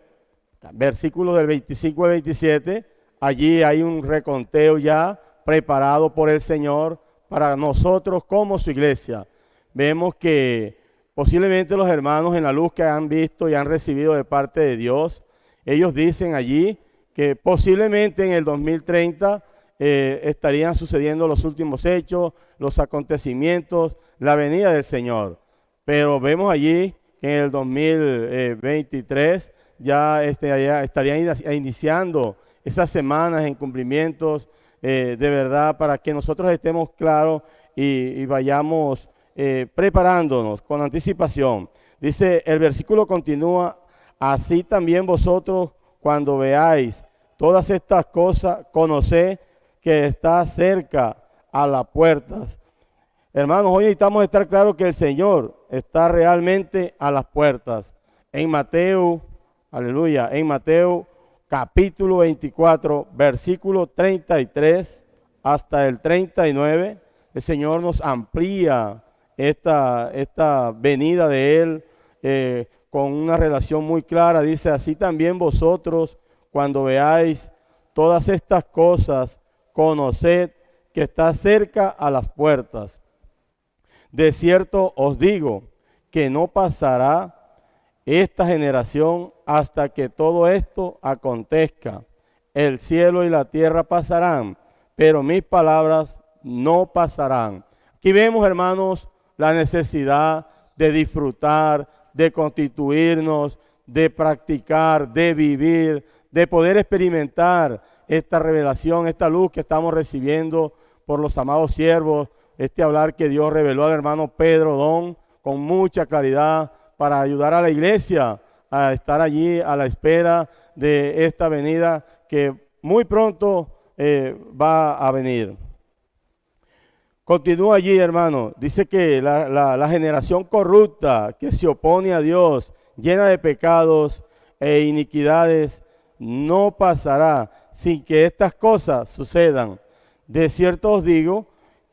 versículos del 25 al 27, allí hay un reconteo ya preparado por el Señor para nosotros como su iglesia. Vemos que posiblemente los hermanos en la luz que han visto y han recibido de parte de Dios, ellos dicen allí que posiblemente en el 2030 estarían sucediendo los últimos hechos, los acontecimientos, la venida del Señor. Pero vemos allí que en el 2023 ya estarían iniciando esas semanas en cumplimientos de verdad para que nosotros estemos claros y vayamos preparándonos con anticipación. Dice, el versículo continúa, así también vosotros cuando veáis todas estas cosas, conoced que está cerca a las puertas. Hermanos, hoy necesitamos estar claros que el Señor está realmente a las puertas. En Mateo, aleluya, en Mateo capítulo 24, versículo 33 hasta el 39, el Señor nos amplía esta venida de Él con una relación muy clara. Dice, así también vosotros, cuando veáis todas estas cosas, conoced que está cerca a las puertas. De cierto os digo que no pasará esta generación hasta que todo esto acontezca. El cielo y la tierra pasarán, pero mis palabras no pasarán. Aquí vemos, hermanos, la necesidad de disfrutar, de constituirnos, de practicar, de vivir, de poder experimentar esta revelación, esta luz que estamos recibiendo por los amados siervos, este hablar que Dios reveló al hermano Pedro Don con mucha claridad para ayudar a la iglesia a estar allí a la espera de esta venida que muy pronto va a venir. Continúa allí, hermano. Dice que la generación corrupta que se opone a Dios, llena de pecados e iniquidades, no pasará sin que estas cosas sucedan. De cierto os digo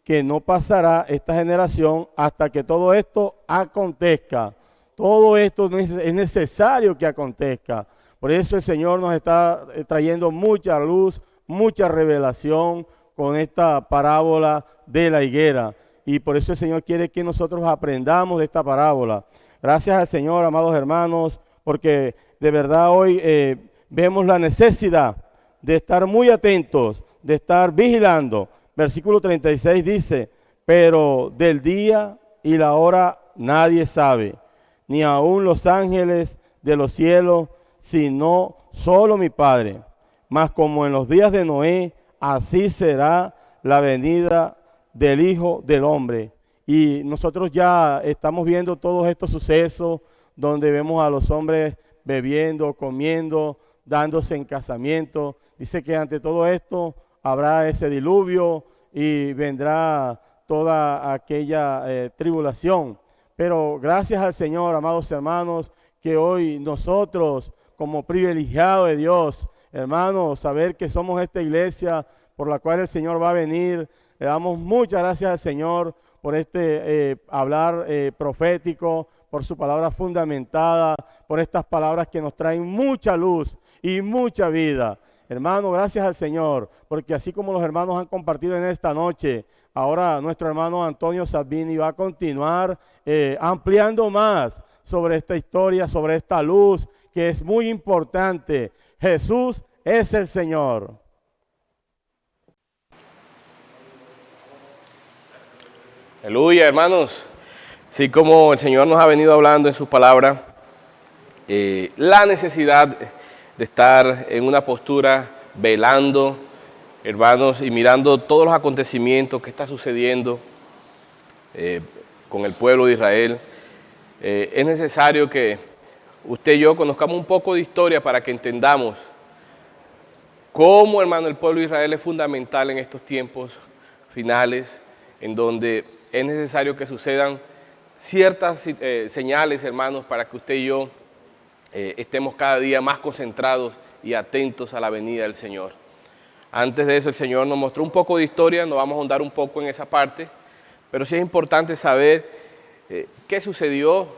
que no pasará esta generación hasta que todo esto acontezca. Todo esto es necesario que acontezca. Por eso el Señor nos está trayendo mucha luz, mucha revelación con esta parábola de la higuera. Y por eso el Señor quiere que nosotros aprendamos de esta parábola. Gracias al Señor, amados hermanos, porque de verdad hoy vemos la necesidad de estar muy atentos, de estar vigilando. Versículo 36 dice, pero del día y la hora nadie sabe, ni aun los ángeles de los cielos, sino solo mi Padre. Mas como en los días de Noé, así será la venida del Hijo del Hombre. Y nosotros ya estamos viendo todos estos sucesos donde vemos a los hombres bebiendo, comiendo, dándose en casamiento. Dice que ante todo esto habrá ese diluvio y vendrá toda aquella tribulación. Pero gracias al Señor, amados hermanos, que hoy nosotros como privilegiados de Dios, hermanos, saber que somos esta iglesia por la cual el Señor va a venir. Le damos muchas gracias al Señor por este hablar profético, por su palabra fundamentada, por estas palabras que nos traen mucha luz y mucha vida. Hermano, gracias al Señor, porque así como los hermanos han compartido en esta noche, ahora nuestro hermano Antonio Sabini va a continuar ampliando más sobre esta historia, sobre esta luz que es muy importante. Jesús es el Señor. Aleluya, hermanos. Así como el Señor nos ha venido hablando en su palabra, la necesidad de estar en una postura velando, hermanos, y mirando todos los acontecimientos que está sucediendo con el pueblo de Israel. Es necesario que usted y yo conozcamos un poco de historia para que entendamos cómo, hermano, el pueblo de Israel es fundamental en estos tiempos finales, en donde es necesario que sucedan ciertas señales, hermanos, para que usted y yo estemos cada día más concentrados y atentos a la venida del Señor. Antes de eso, el Señor nos mostró un poco de historia, nos vamos a ahondar un poco en esa parte, pero sí es importante saber qué sucedió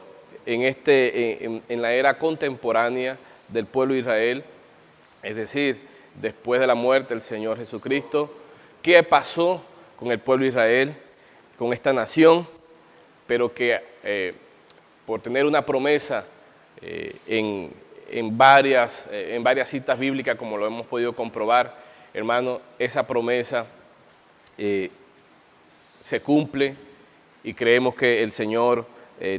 en la era contemporánea del pueblo de Israel, es decir, después de la muerte del Señor Jesucristo, qué pasó con el pueblo de Israel, con esta nación, pero que por tener una promesa en varias citas bíblicas, como lo hemos podido comprobar, hermano, esa promesa se cumple y creemos que el Señor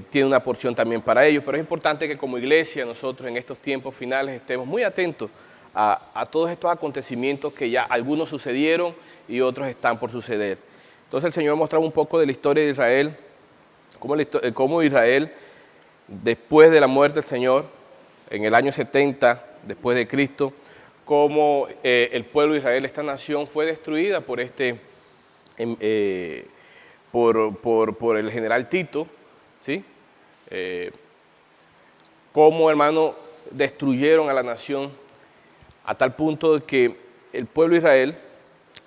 tiene una porción también para ellos, pero es importante que como iglesia nosotros en estos tiempos finales estemos muy atentos a todos estos acontecimientos que ya algunos sucedieron y otros están por suceder. Entonces el Señor mostraba un poco de la historia de Israel, cómo Israel, después de la muerte del Señor, en el año 70 después de Cristo, cómo el pueblo de Israel, esta nación, fue destruida por por el general Tito, ¿sí? Cómo, hermano, destruyeron a la nación a tal punto de que el pueblo de Israel,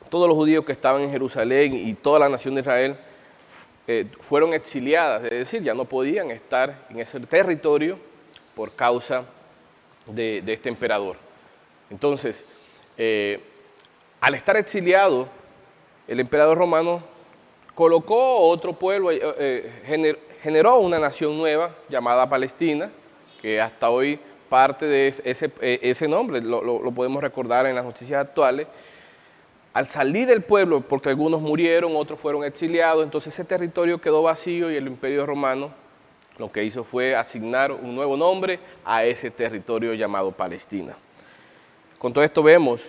todos los judíos que estaban en Jerusalén y toda la nación de Israel fueron exiliadas, es decir, ya no podían estar en ese territorio por causa de este emperador. Entonces, al estar exiliado, el emperador romano colocó otro pueblo, generó una nación nueva llamada Palestina, que hasta hoy parte de ese nombre, lo podemos recordar en las noticias actuales. Al salir del pueblo, porque algunos murieron, otros fueron exiliados, entonces ese territorio quedó vacío y el imperio romano lo que hizo fue asignar un nuevo nombre a ese territorio llamado Palestina. Con todo esto vemos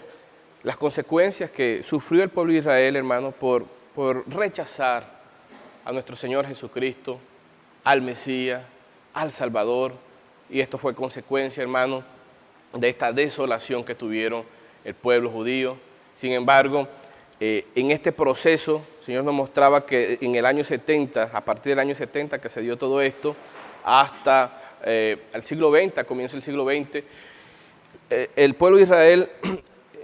las consecuencias que sufrió el pueblo de Israel, hermano, por rechazar a nuestro Señor Jesucristo, al Mesías, al Salvador, y esto fue consecuencia, hermano, de esta desolación que tuvieron el pueblo judío. Sin embargo, en este proceso, el Señor nos mostraba que en el año 70, a partir del año 70 que se dio todo esto, hasta el siglo XX, a comienzo del siglo XX, el pueblo de Israel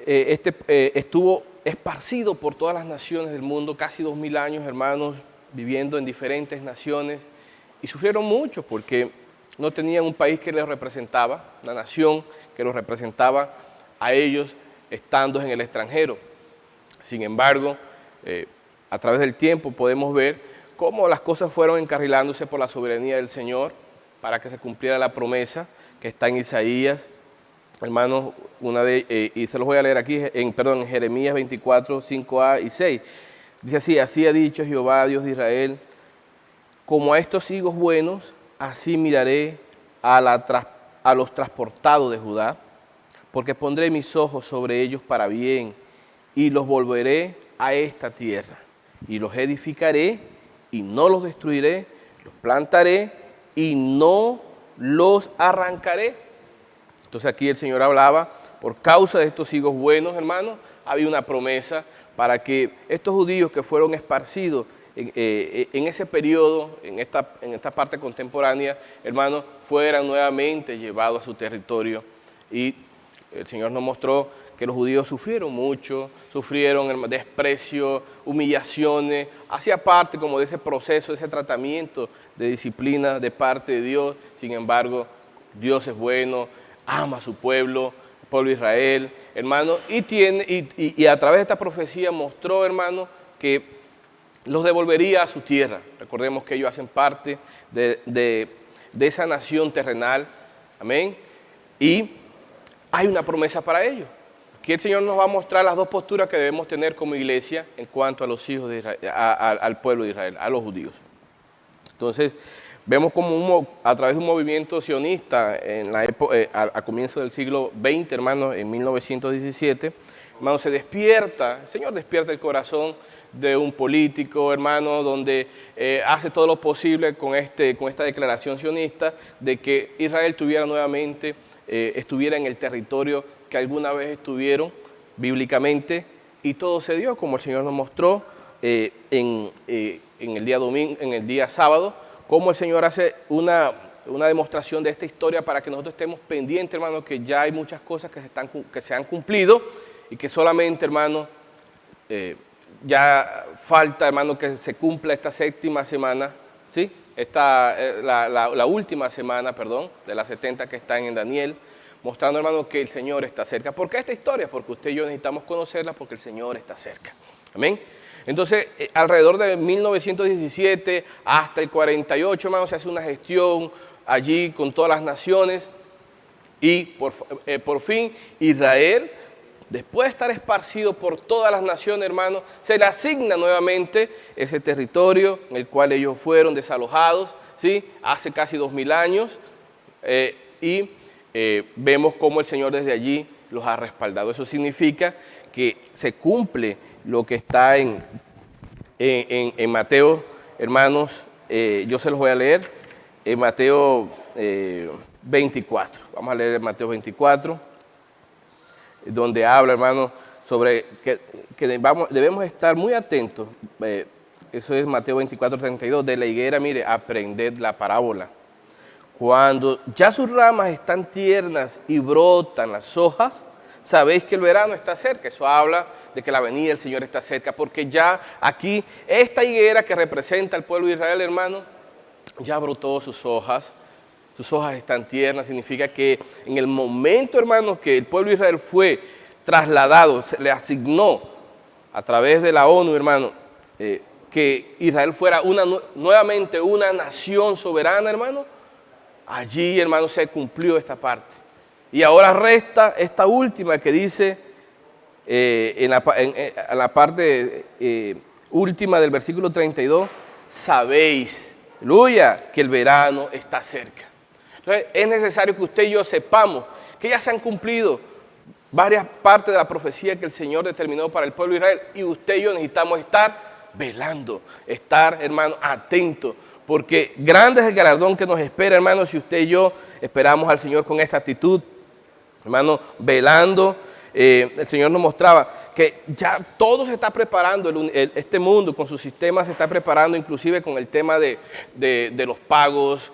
estuvo esparcido por todas las naciones del mundo, casi 2000 años, hermanos, viviendo en diferentes naciones, y sufrieron mucho porque no tenían un país que les representaba, una nación que los representaba a ellos estando en el extranjero. Sin embargo, a través del tiempo podemos ver cómo las cosas fueron encarrilándose por la soberanía del Señor para que se cumpliera la promesa que está en Isaías, hermanos, y se los voy a leer aquí, en Jeremías 24, 5a y 6. Dice así: así ha dicho Jehová, Dios de Israel, como a estos higos buenos, así miraré a los transportados de Judá, porque pondré mis ojos sobre ellos para bien, y los volveré a esta tierra, y los edificaré, y no los destruiré, los plantaré, y no los arrancaré. Entonces aquí el Señor hablaba, por causa de estos higos buenos, hermanos, había una promesa para que estos judíos que fueron esparcidos en ese periodo, en esta parte contemporánea, hermanos, fueran nuevamente llevados a su territorio. Y el Señor nos mostró que los judíos sufrieron mucho, sufrieron desprecio, humillaciones, hacía parte como de ese proceso, de ese tratamiento de disciplina de parte de Dios. Sin embargo, Dios es bueno, ama a su pueblo, el pueblo de Israel, hermano, y a través de esta profecía mostró, hermano, que los devolvería a su tierra. Recordemos que ellos hacen parte de esa nación terrenal, amén, y hay una promesa para ellos. Aquí el Señor nos va a mostrar las dos posturas que debemos tener como iglesia en cuanto a los hijos de Israel, al pueblo de Israel, a los judíos. Entonces, vemos como a través de un movimiento sionista a comienzo del siglo XX, hermanos, en 1917, hermano, se despierta, el Señor despierta el corazón de un político, hermano, donde hace todo lo posible con esta declaración sionista de que Israel tuviera nuevamente, estuviera en el territorio que alguna vez estuvieron bíblicamente, y todo se dio como el Señor nos mostró en el día sábado, cómo el Señor hace una demostración de esta historia para que nosotros estemos pendientes, hermano, que ya hay muchas cosas que se han cumplido y que solamente, hermano, ya falta, hermano, que se cumpla esta séptima semana, ¿sí? La última semana, perdón, de las 70 que están en Daniel, mostrando, hermano, que el Señor está cerca. ¿Por qué esta historia? Porque usted y yo necesitamos conocerla, porque el Señor está cerca. Amén. Entonces, alrededor de 1917 hasta el 48, hermano, se hace una gestión allí con todas las naciones y por fin Israel, después de estar esparcido por todas las naciones, hermano, se le asigna nuevamente ese territorio en el cual ellos fueron desalojados, ¿sí? Hace casi 2000 años, vemos cómo el Señor desde allí los ha respaldado. Eso significa que se cumple lo que está en Mateo, hermanos, yo se los voy a leer, en Mateo 24. Vamos a leer Mateo 24. donde habla, hermano, sobre que debemos estar muy atentos. Eso es Mateo 24:32, de la higuera, mire, aprended la parábola. Cuando ya sus ramas están tiernas y brotan las hojas, sabéis que el verano está cerca. Eso habla de que la venida del Señor está cerca, porque ya aquí, esta higuera que representa al pueblo de Israel, hermano, ya brotó sus hojas están tiernas, significa que en el momento, hermano, que el pueblo de Israel fue trasladado, se le asignó a través de la ONU, hermano, que Israel fuera nuevamente una nación soberana, hermano, allí, hermano, se cumplió esta parte. Y ahora resta esta última que dice, en la parte última del versículo 32, sabéis, aleluya, que el verano está cerca. Entonces, es necesario que usted y yo sepamos que ya se han cumplido varias partes de la profecía que el Señor determinó para el pueblo de Israel, y usted y yo necesitamos estar velando, estar, hermano, atentos, porque grande es el galardón que nos espera, hermano, si usted y yo esperamos al Señor con esta actitud, hermano, velando. El Señor nos mostraba que ya todo se está preparando, este mundo con su sistema se está preparando, inclusive con el tema de los pagos,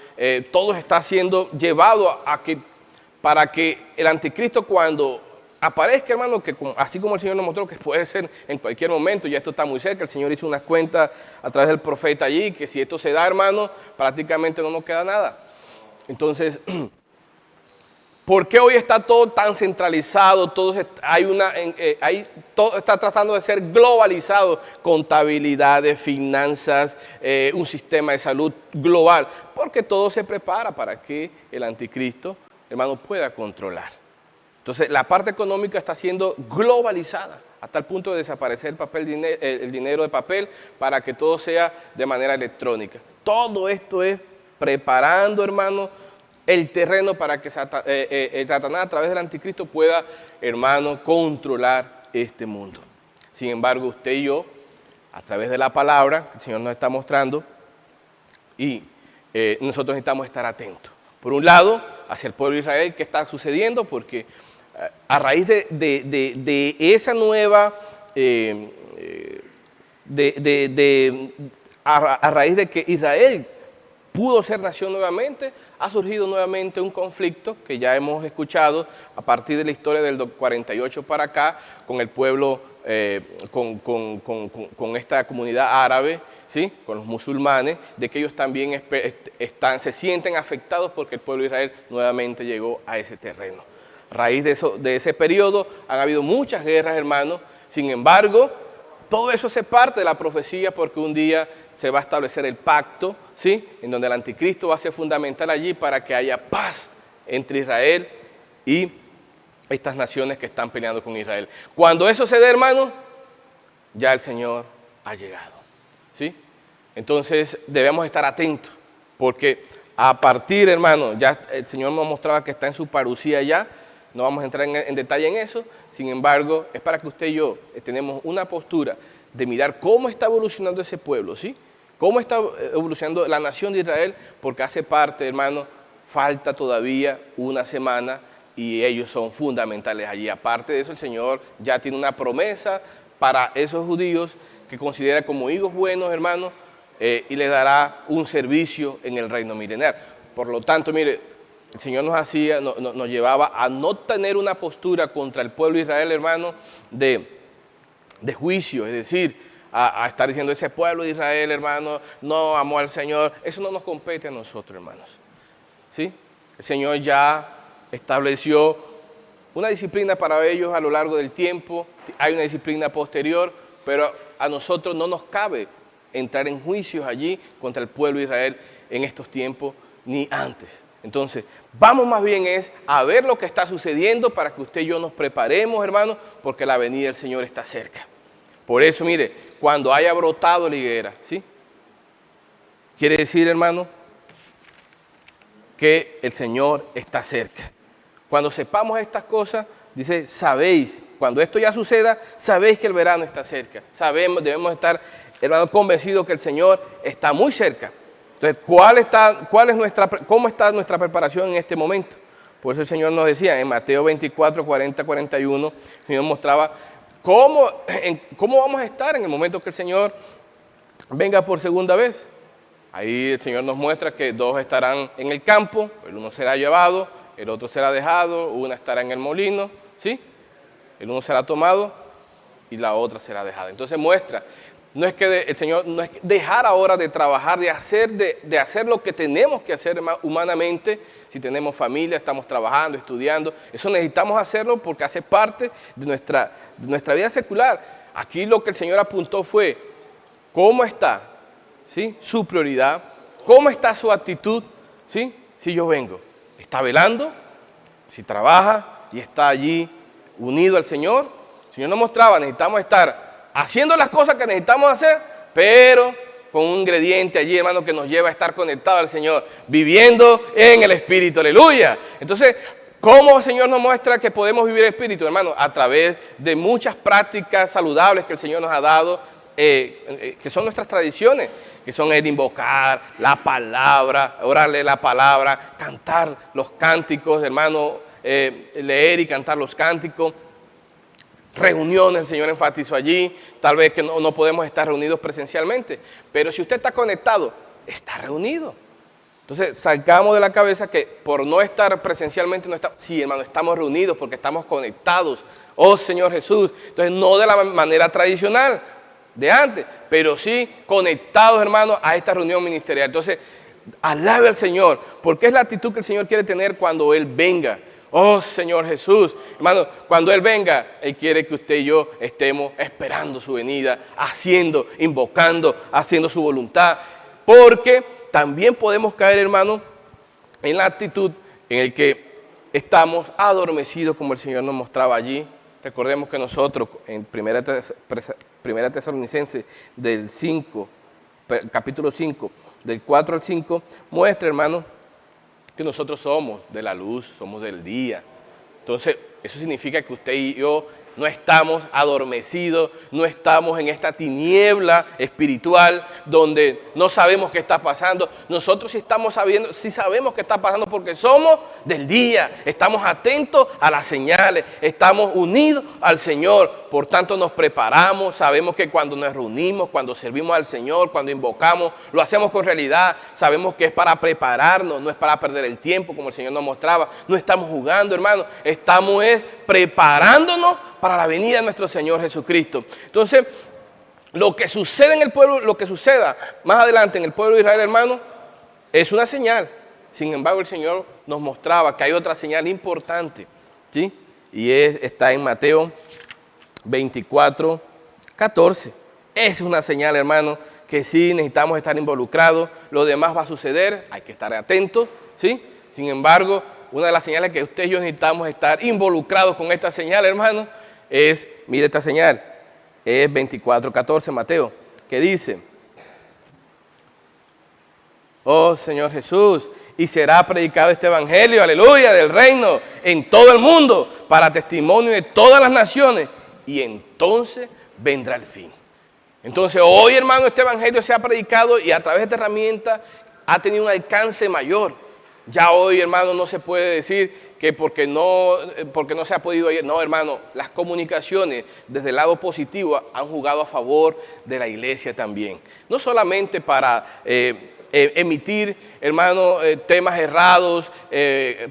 todo está siendo llevado para que el anticristo, cuando aparezca, hermano, que así como el Señor nos mostró que puede ser en cualquier momento, ya esto está muy cerca, el Señor hizo unas cuentas a través del profeta allí, que si esto se da, hermano, prácticamente no nos queda nada. Entonces, ¿por qué hoy está todo tan centralizado? Todo está tratando de ser globalizado, contabilidades, finanzas, un sistema de salud global, porque todo se prepara para que el anticristo, hermano, pueda controlar. Entonces, la parte económica está siendo globalizada hasta el punto de desaparecer el dinero de papel para que todo sea de manera electrónica. Todo esto es preparando, hermano, el terreno para que el Satanás a través del anticristo pueda, hermano, controlar este mundo. Sin embargo, usted y yo, a través de la palabra que el Señor nos está mostrando, y nosotros necesitamos estar atentos. Por un lado, hacia el pueblo de Israel, ¿qué está sucediendo? Porque a raíz de esa nueva, a raíz de que Israel pudo ser nación nuevamente, ha surgido nuevamente un conflicto que ya hemos escuchado a partir de la historia del 48 para acá, con el pueblo, con esta comunidad árabe, ¿sí? Con los musulmanes, de que ellos también se sienten afectados porque el pueblo de Israel nuevamente llegó a ese terreno. A raíz de ese periodo han habido muchas guerras, hermanos. Sin embargo, todo eso se parte de la profecía, porque un día se va a establecer el pacto, ¿sí? En donde el anticristo va a ser fundamental allí para que haya paz entre Israel y estas naciones que están peleando con Israel. Cuando eso se dé, hermano, ya el Señor ha llegado, ¿sí? Entonces debemos estar atentos, porque a partir, hermano, ya el Señor nos mostraba que está en su parucía ya. No vamos a entrar en detalle en eso, sin embargo, es para que usted y yo tenemos una postura de mirar cómo está evolucionando ese pueblo, ¿sí? Cómo está evolucionando la nación de Israel, porque hace parte, hermano, falta todavía una semana y ellos son fundamentales allí. Aparte de eso, el Señor ya tiene una promesa para esos judíos que considera como hijos buenos, hermano, y les dará un servicio en el reino milenario. Por lo tanto, mire, el Señor nos llevaba a no tener una postura contra el pueblo de Israel, hermano, de juicio, es decir, a estar diciendo ese pueblo de Israel, hermano, no amó al Señor. Eso no nos compete a nosotros, hermanos, ¿sí? El Señor ya estableció una disciplina para ellos a lo largo del tiempo, hay una disciplina posterior, pero a nosotros no nos cabe entrar en juicios allí contra el pueblo de Israel en estos tiempos ni antes. Entonces, vamos más bien a ver lo que está sucediendo para que usted y yo nos preparemos, hermano, porque la venida del Señor está cerca. Por eso, mire, cuando haya brotado la higuera, ¿sí? Quiere decir, hermano, que el Señor está cerca. Cuando sepamos estas cosas, dice, sabéis, cuando esto ya suceda, sabéis que el verano está cerca. Debemos estar, hermano, convencidos que el Señor está muy cerca. Entonces, ¿cómo está nuestra preparación en este momento? Por eso el Señor nos decía en Mateo 24, 40, 41, el Señor mostraba cómo vamos a estar en el momento que el Señor venga por segunda vez. Ahí el Señor nos muestra que dos estarán en el campo, el uno será llevado, el otro será dejado, una estará en el molino, ¿sí? El uno será tomado y la otra será dejada. Entonces muestra, no es que el Señor, no es dejar ahora de trabajar, de hacer lo que tenemos que hacer humanamente. Si tenemos familia, estamos trabajando, estudiando, eso necesitamos hacerlo porque hace parte de nuestra vida secular. Aquí lo que el Señor apuntó fue, ¿cómo está? ¿Sí? Su prioridad, ¿cómo está su actitud? ¿Sí? Si yo vengo, ¿está velando? Si trabaja y está allí unido al Señor. El Señor nos mostraba, necesitamos estar haciendo las cosas que necesitamos hacer, pero con un ingrediente allí, hermano, que nos lleva a estar conectados al Señor, viviendo en el Espíritu, aleluya. Entonces, ¿cómo el Señor nos muestra que podemos vivir el Espíritu, hermano? A través de muchas prácticas saludables que el Señor nos ha dado, que son nuestras tradiciones, que son el invocar, la palabra, orarle la palabra, cantar los cánticos, hermano, leer y cantar los cánticos. Reuniones, el Señor enfatizó allí, tal vez que no podemos estar reunidos presencialmente, pero si usted está conectado, está reunido. Entonces, salgamos de la cabeza que por no estar presencialmente, sí, hermano, estamos reunidos porque estamos conectados. Oh, Señor Jesús. Entonces, no de la manera tradicional de antes, pero sí conectados, hermano, a esta reunión ministerial. Entonces, alabe al Señor, porque es la actitud que el Señor quiere tener cuando Él venga. Oh, Señor Jesús, hermano, cuando Él venga, Él quiere que usted y yo estemos esperando su venida, invocando, haciendo su voluntad, porque también podemos caer, hermano, en la actitud en la que estamos adormecidos, como el Señor nos mostraba allí. Recordemos que nosotros, en Primera Tesalonicenses del 5, capítulo 5, del 4 al 5, muestra, hermano, que nosotros somos de la luz, somos del día. Entonces, eso significa que usted y yo no estamos adormecidos, no estamos en esta tiniebla espiritual donde no sabemos qué está pasando. Nosotros sí sabemos qué está pasando porque somos del día, estamos atentos a las señales, estamos unidos al Señor. Por tanto, nos preparamos, sabemos que cuando nos reunimos, cuando servimos al Señor, cuando invocamos, lo hacemos con realidad. Sabemos que es para prepararnos, no es para perder el tiempo, como el Señor nos mostraba. No estamos jugando, hermano, estamos preparándonos para la venida de nuestro Señor Jesucristo. Entonces, lo que sucede en el pueblo, lo que suceda más adelante en el pueblo de Israel, hermano, es una señal. Sin embargo, el Señor nos mostraba que hay otra señal importante, ¿sí? Y está en Mateo 24, 14. Es una señal, hermano, que sí necesitamos estar involucrados. Lo demás va a suceder, hay que estar atentos, ¿sí? Sin embargo, una de las señales que usted y yo necesitamos estar involucrados con esta señal, hermano, es, mire esta señal, es 24:14, Mateo, que dice: oh Señor Jesús, y será predicado este evangelio, aleluya, del reino en todo el mundo, para testimonio de todas las naciones, y entonces vendrá el fin. Entonces hoy, hermano, este evangelio se ha predicado y a través de esta herramienta ha tenido un alcance mayor. Ya hoy, hermano, no se puede decir que porque no se ha podido ir. No, hermano, las comunicaciones desde el lado positivo han jugado a favor de la iglesia también. No solamente para emitir, hermano, temas errados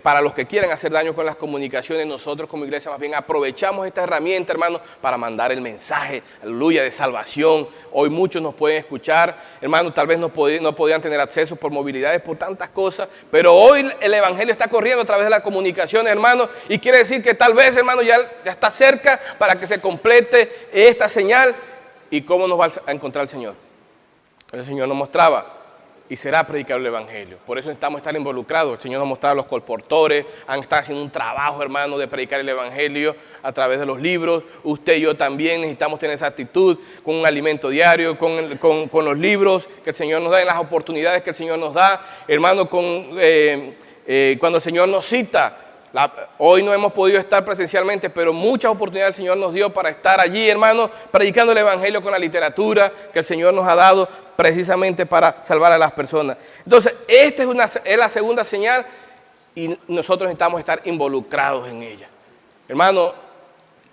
para los que quieran hacer daño con las comunicaciones. Nosotros como iglesia más bien aprovechamos esta herramienta, hermano, para mandar el mensaje, aleluya, de salvación. Hoy muchos nos pueden escuchar, hermano, tal vez no podían tener acceso por movilidades, por tantas cosas, pero hoy el evangelio está corriendo a través de las comunicaciones, hermano, y quiere decir que tal vez, hermano, ya está cerca para que se complete esta señal. ¿Y cómo nos va a encontrar el Señor? El Señor nos mostraba: y será predicado el evangelio. Por eso necesitamos estar involucrados. El Señor nos mostraba, los colportores han estado haciendo un trabajo, hermano, de predicar el evangelio a través de los libros. Usted y yo también necesitamos tener esa actitud con un alimento diario, con los libros que el Señor nos da, en las oportunidades que el Señor nos da, hermano, cuando el Señor nos cita. Hoy no hemos podido estar presencialmente, pero muchas oportunidades el Señor nos dio para estar allí, hermano, predicando el evangelio con la literatura que el Señor nos ha dado precisamente para salvar a las personas. Entonces, esta es la segunda señal y nosotros necesitamos estar involucrados en ella. Hermano,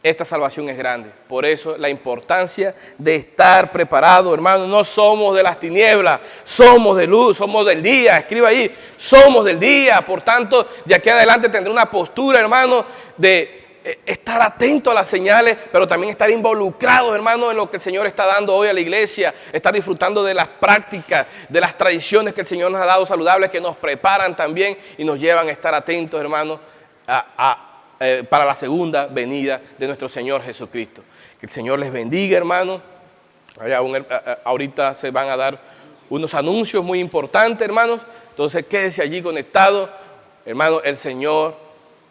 esta salvación es grande. Por eso la importancia de estar preparado, hermano. No somos de las tinieblas, somos de luz, somos del día. Escriba ahí, somos del día. Por tanto, de aquí adelante tendré una postura, hermano, de estar atento a las señales, pero también estar involucrado, hermano, en lo que el Señor está dando hoy a la iglesia, estar disfrutando de las prácticas, de las tradiciones que el Señor nos ha dado saludables, que nos preparan también y nos llevan a estar atentos, hermano, para la segunda venida de nuestro Señor Jesucristo. Que el Señor les bendiga, hermano. Ahorita se van a dar unos anuncios muy importantes, hermanos. Entonces quédese allí conectado, hermano. El Señor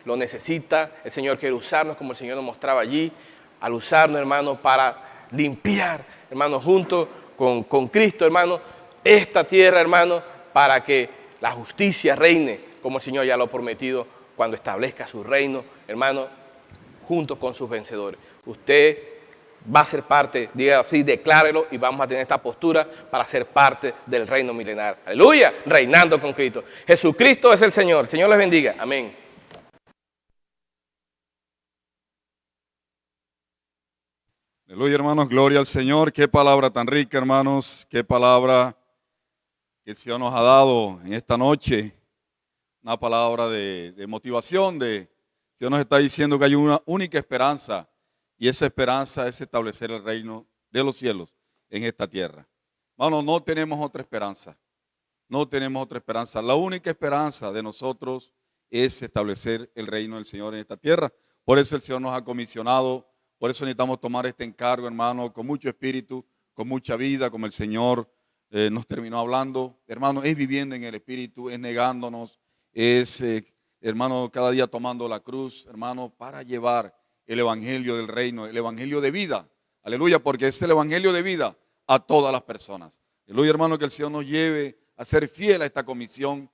lo necesita, el Señor quiere usarnos como el Señor nos mostraba allí, al usarnos, hermano, para limpiar, hermano, junto con Cristo, hermano, esta tierra, hermano, para que la justicia reine, como el Señor ya lo ha prometido, cuando establezca su reino, hermano, junto con sus vencedores. Usted va a ser parte, diga así, declárelo, y vamos a tener esta postura para ser parte del reino milenario. Aleluya, reinando con Cristo. Jesucristo es el Señor. El Señor les bendiga. Amén. Aleluya, hermanos, gloria al Señor. Qué palabra tan rica, hermanos. Qué palabra que el Señor nos ha dado en esta noche. Una palabra de motivación. Dios nos está diciendo que hay una única esperanza, y esa esperanza es establecer el reino de los cielos en esta tierra. Hermanos, no tenemos otra esperanza. No tenemos otra esperanza. La única esperanza de nosotros es establecer el reino del Señor en esta tierra. Por eso el Señor nos ha comisionado. Por eso necesitamos tomar este encargo, hermano, con mucho espíritu, con mucha vida, como el Señor nos terminó hablando. Hermano, es viviendo en el espíritu, es negándonos, es, hermano, cada día tomando la cruz, hermano, para llevar el evangelio del reino, el evangelio de vida. Aleluya, porque es el evangelio de vida a todas las personas. Aleluya, hermano, que el Señor nos lleve a ser fiel a esta comisión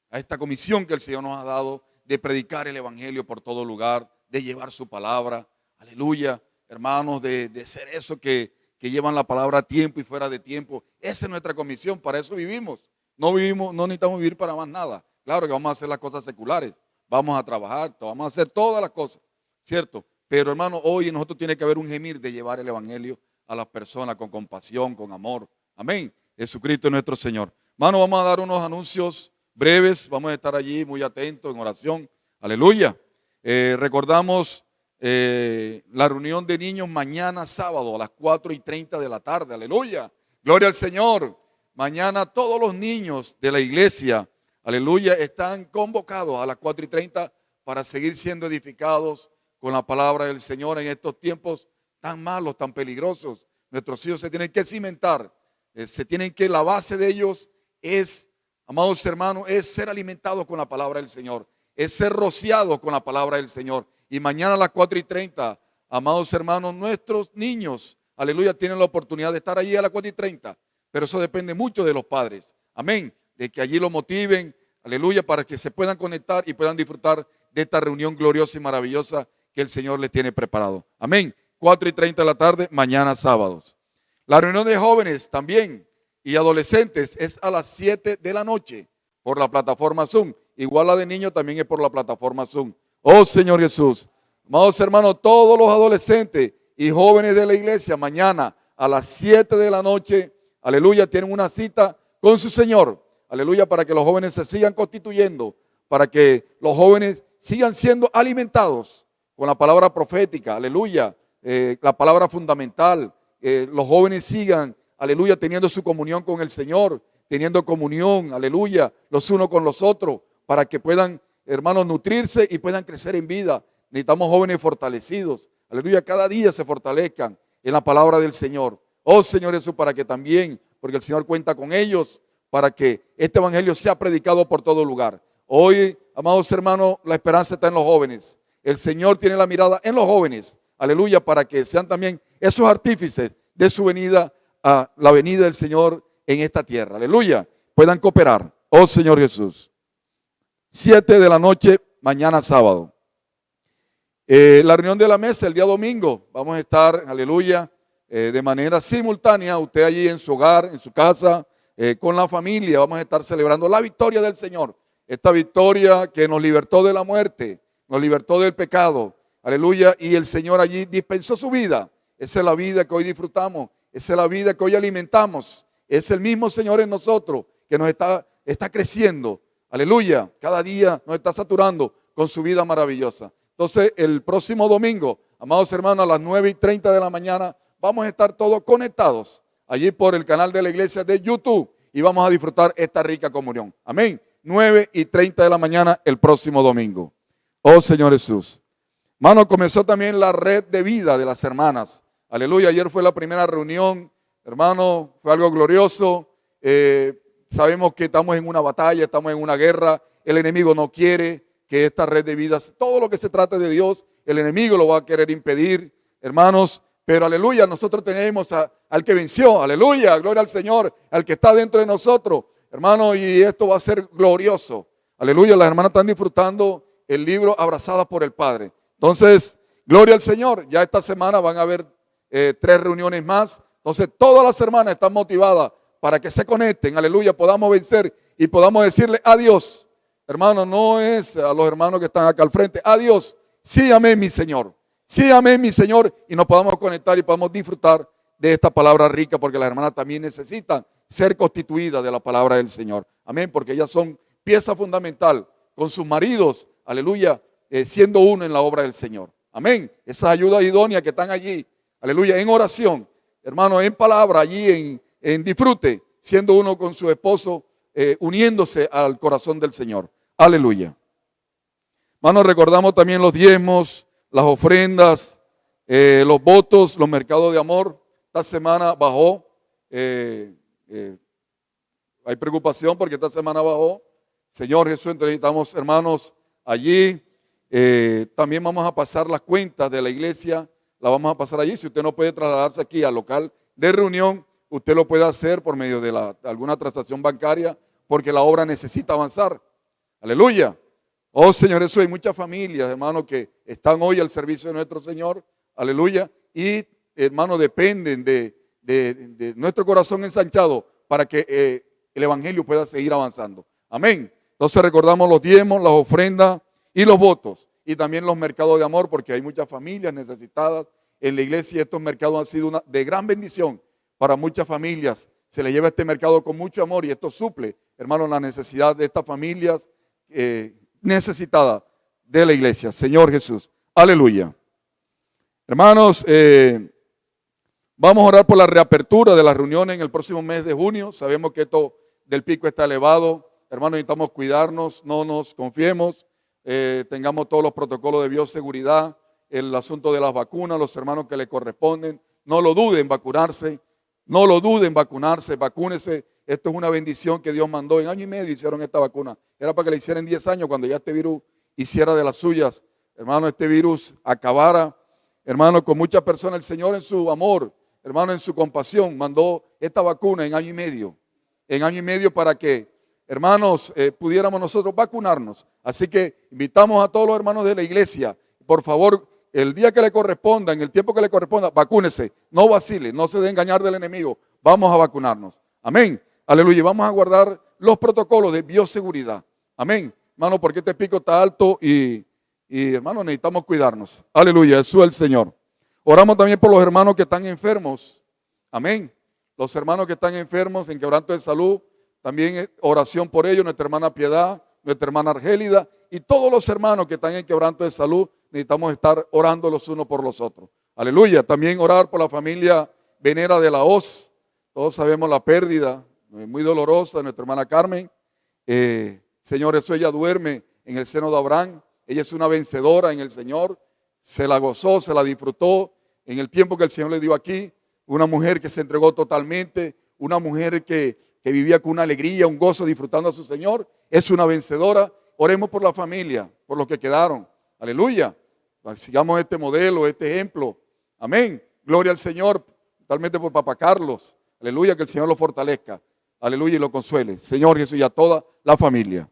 que el Señor nos ha dado de predicar el evangelio por todo lugar, de llevar su palabra. Aleluya, hermanos, de ser eso que llevan la palabra a tiempo y fuera de tiempo. Esa es nuestra comisión, para eso vivimos. No necesitamos vivir para más nada. Claro que vamos a hacer las cosas seculares, vamos a trabajar, vamos a hacer todas las cosas, ¿cierto? Pero hermano, hoy en nosotros tiene que haber un gemir de llevar el evangelio a las personas con compasión, con amor. Amén. Jesucristo es nuestro Señor. Hermano, vamos a dar unos anuncios breves, vamos a estar allí muy atentos en oración. Aleluya. Recordamos la reunión de niños mañana sábado a las 4:30 de la tarde. Aleluya, gloria al Señor. Mañana todos los niños de la iglesia, aleluya, están convocados a las 4:30 para seguir siendo edificados con la palabra del Señor en estos tiempos tan malos, tan peligrosos. Nuestros hijos se tienen que cimentar, la base de ellos es, amados hermanos, es ser alimentados con la palabra del Señor, es ser rociados con la palabra del Señor. Y mañana a las 4:30, amados hermanos, nuestros niños, aleluya, tienen la oportunidad de estar allí a las 4:30. Pero eso depende mucho de los padres. Amén. De que allí lo motiven, aleluya, para que se puedan conectar y puedan disfrutar de esta reunión gloriosa y maravillosa que el Señor les tiene preparado. Amén. 4:30 de la tarde, mañana sábados. La reunión de jóvenes también y adolescentes es a las 7 de la noche por la plataforma Zoom. Igual la de niños también es por la plataforma Zoom. Oh Señor Jesús, amados hermanos, todos los adolescentes y jóvenes de la iglesia mañana a las 7 de la noche, aleluya, tienen una cita con su Señor, aleluya, para que los jóvenes se sigan constituyendo, para que los jóvenes sigan siendo alimentados con la palabra profética, aleluya, la palabra fundamental, los jóvenes sigan, aleluya, teniendo su comunión con el Señor, teniendo comunión, aleluya, los unos con los otros, para que puedan, hermanos, nutrirse y puedan crecer en vida. Necesitamos jóvenes fortalecidos, aleluya, cada día se fortalezcan en la palabra del Señor. Oh Señor Jesús, para que también, porque el Señor cuenta con ellos, para que este evangelio sea predicado por todo lugar. Hoy, amados hermanos, la esperanza está en los jóvenes. El Señor tiene la mirada en los jóvenes, aleluya, para que sean también esos artífices de su venida, a la venida del Señor en esta tierra, aleluya, puedan cooperar. Oh Señor Jesús. 7 de la noche, mañana sábado. La reunión de la mesa el día domingo, vamos a estar, aleluya, de manera simultánea, usted allí en su hogar, en su casa, con la familia, vamos a estar celebrando la victoria del Señor esta victoria que nos libertó de la muerte, nos libertó del pecado, aleluya, y el Señor allí dispensó su vida. Esa es la vida que hoy disfrutamos, esa es la vida que hoy alimentamos, es el mismo Señor en nosotros que nos está creciendo, aleluya, cada día nos está saturando con su vida maravillosa. Entonces el próximo domingo, amados hermanos, a las 9:30 de la mañana, vamos a estar todos conectados allí por el canal de la iglesia de YouTube y vamos a disfrutar esta rica comunión. Amén. 9:30 de la mañana el próximo domingo. Oh Señor Jesús. Hermano, comenzó también la red de vida de las hermanas. Aleluya. Ayer fue la primera reunión. Hermano, fue algo glorioso. Sabemos que estamos en una batalla, estamos en una guerra. El enemigo no quiere que esta red de vidas, todo lo que se trate de Dios, el enemigo lo va a querer impedir, hermanos. Pero aleluya, nosotros tenemos al que venció, aleluya, gloria al Señor, al que está dentro de nosotros, hermano, y esto va a ser glorioso. Aleluya, las hermanas están disfrutando el libro Abrazadas por el Padre. Entonces, gloria al Señor, ya esta semana van a haber 3 reuniones más. Entonces, todas las hermanas están motivadas para que se conecten, aleluya, podamos vencer y podamos decirle adiós. Hermano, no es a los hermanos que están acá al frente, adiós, sí, amén, mi Señor. Sí, amén, mi Señor, y nos podamos conectar y podamos disfrutar de esta palabra rica, porque las hermanas también necesitan ser constituidas de la palabra del Señor. Amén, porque ellas son pieza fundamental con sus maridos, aleluya, siendo uno en la obra del Señor. Amén, esas ayudas idóneas que están allí, aleluya, en oración, hermano, en palabra, allí en disfrute, siendo uno con su esposo, uniéndose al corazón del Señor. Aleluya. Hermano, recordamos también los diezmos, las ofrendas, los votos, los mercados de amor. Esta semana bajó, hay preocupación porque esta semana bajó. Señor Jesús, necesitamos, hermanos, allí. También vamos a pasar las cuentas de la iglesia, la vamos a pasar allí. Si usted no puede trasladarse aquí al local de reunión, usted lo puede hacer por medio de alguna transacción bancaria, porque la obra necesita avanzar. Aleluya. Oh Señor Jesús, hay muchas familias, hermanos, que están hoy al servicio de nuestro Señor, aleluya, y hermanos, dependen de nuestro corazón ensanchado para que el evangelio pueda seguir avanzando. Amén. Entonces recordamos los diezmos, las ofrendas y los votos, y también los mercados de amor, porque hay muchas familias necesitadas en la iglesia y estos mercados han sido de gran bendición para muchas familias. Se le lleva este mercado con mucho amor y esto suple, hermanos, la necesidad de estas familias necesitada de la iglesia. Señor Jesús, aleluya. Hermanos, vamos a orar por la reapertura de las reuniones en el próximo mes de junio. Sabemos que esto del pico está elevado. Hermanos, necesitamos cuidarnos, no nos confiemos, tengamos todos los protocolos de bioseguridad, el asunto de las vacunas, los hermanos que le corresponden, no lo duden vacunarse, no lo duden vacunarse, vacúnese. Esto es una bendición que Dios mandó. En año y medio hicieron esta vacuna. Era para que la hicieran en 10 años cuando ya este virus hiciera de las suyas. Hermano, este virus acabara. Hermano, con muchas personas, el Señor en su amor, hermano, en su compasión, mandó esta vacuna en año y medio. En año y medio para que, hermanos, pudiéramos nosotros vacunarnos. Así que invitamos a todos los hermanos de la iglesia, por favor, el día que le corresponda, en el tiempo que le corresponda, vacúnese. No vacile, no se dé engañar del enemigo. Vamos a vacunarnos. Amén. Aleluya, vamos a guardar los protocolos de bioseguridad. Amén, hermano, porque este pico está alto y hermano, necesitamos cuidarnos. Aleluya, Jesús es el Señor. Oramos también por los hermanos que están enfermos. Amén. Los hermanos que están enfermos en quebranto de salud, también oración por ellos, nuestra hermana Piedad, nuestra hermana Argélida y todos los hermanos que están en quebranto de salud, necesitamos estar orando los unos por los otros. Aleluya, también orar por la familia Venera de la Hoz. Todos sabemos la pérdida muy dolorosa, nuestra hermana Carmen. Señor, eso ella duerme en el seno de Abraham. Ella es una vencedora en el Señor. Se la gozó, se la disfrutó en el tiempo que el Señor le dio aquí. Una mujer que se entregó totalmente, una mujer que vivía con una alegría, un gozo, disfrutando a su Señor. Es una vencedora. Oremos por la familia, por los que quedaron. Aleluya. Sigamos este modelo, este ejemplo. Amén. Gloria al Señor, totalmente por Papá Carlos. Aleluya, que el Señor lo fortalezca. Aleluya, y lo consuele. Señor Jesús, y a toda la familia.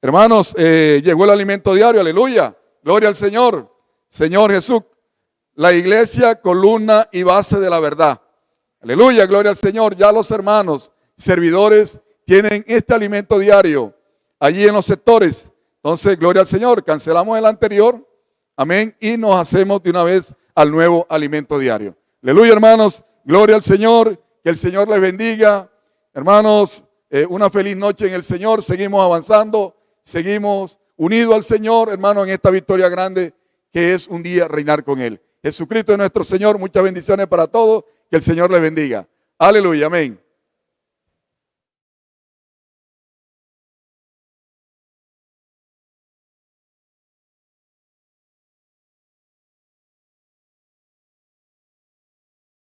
Hermanos, llegó el alimento diario. Aleluya. Gloria al Señor. Señor Jesús, la iglesia, columna y base de la verdad. Aleluya, gloria al Señor. Ya los hermanos servidores tienen este alimento diario. allí en los sectores. Entonces, gloria al Señor, cancelamos el anterior, amén, y nos hacemos de una vez al nuevo alimento diario. Aleluya, hermanos, gloria al Señor, que el Señor les bendiga. Hermanos, una feliz noche en el Señor, seguimos avanzando, seguimos unidos al Señor, hermanos, en esta victoria grande que es un día reinar con Él. Jesucristo es nuestro Señor, muchas bendiciones para todos, que el Señor les bendiga. Aleluya, amén.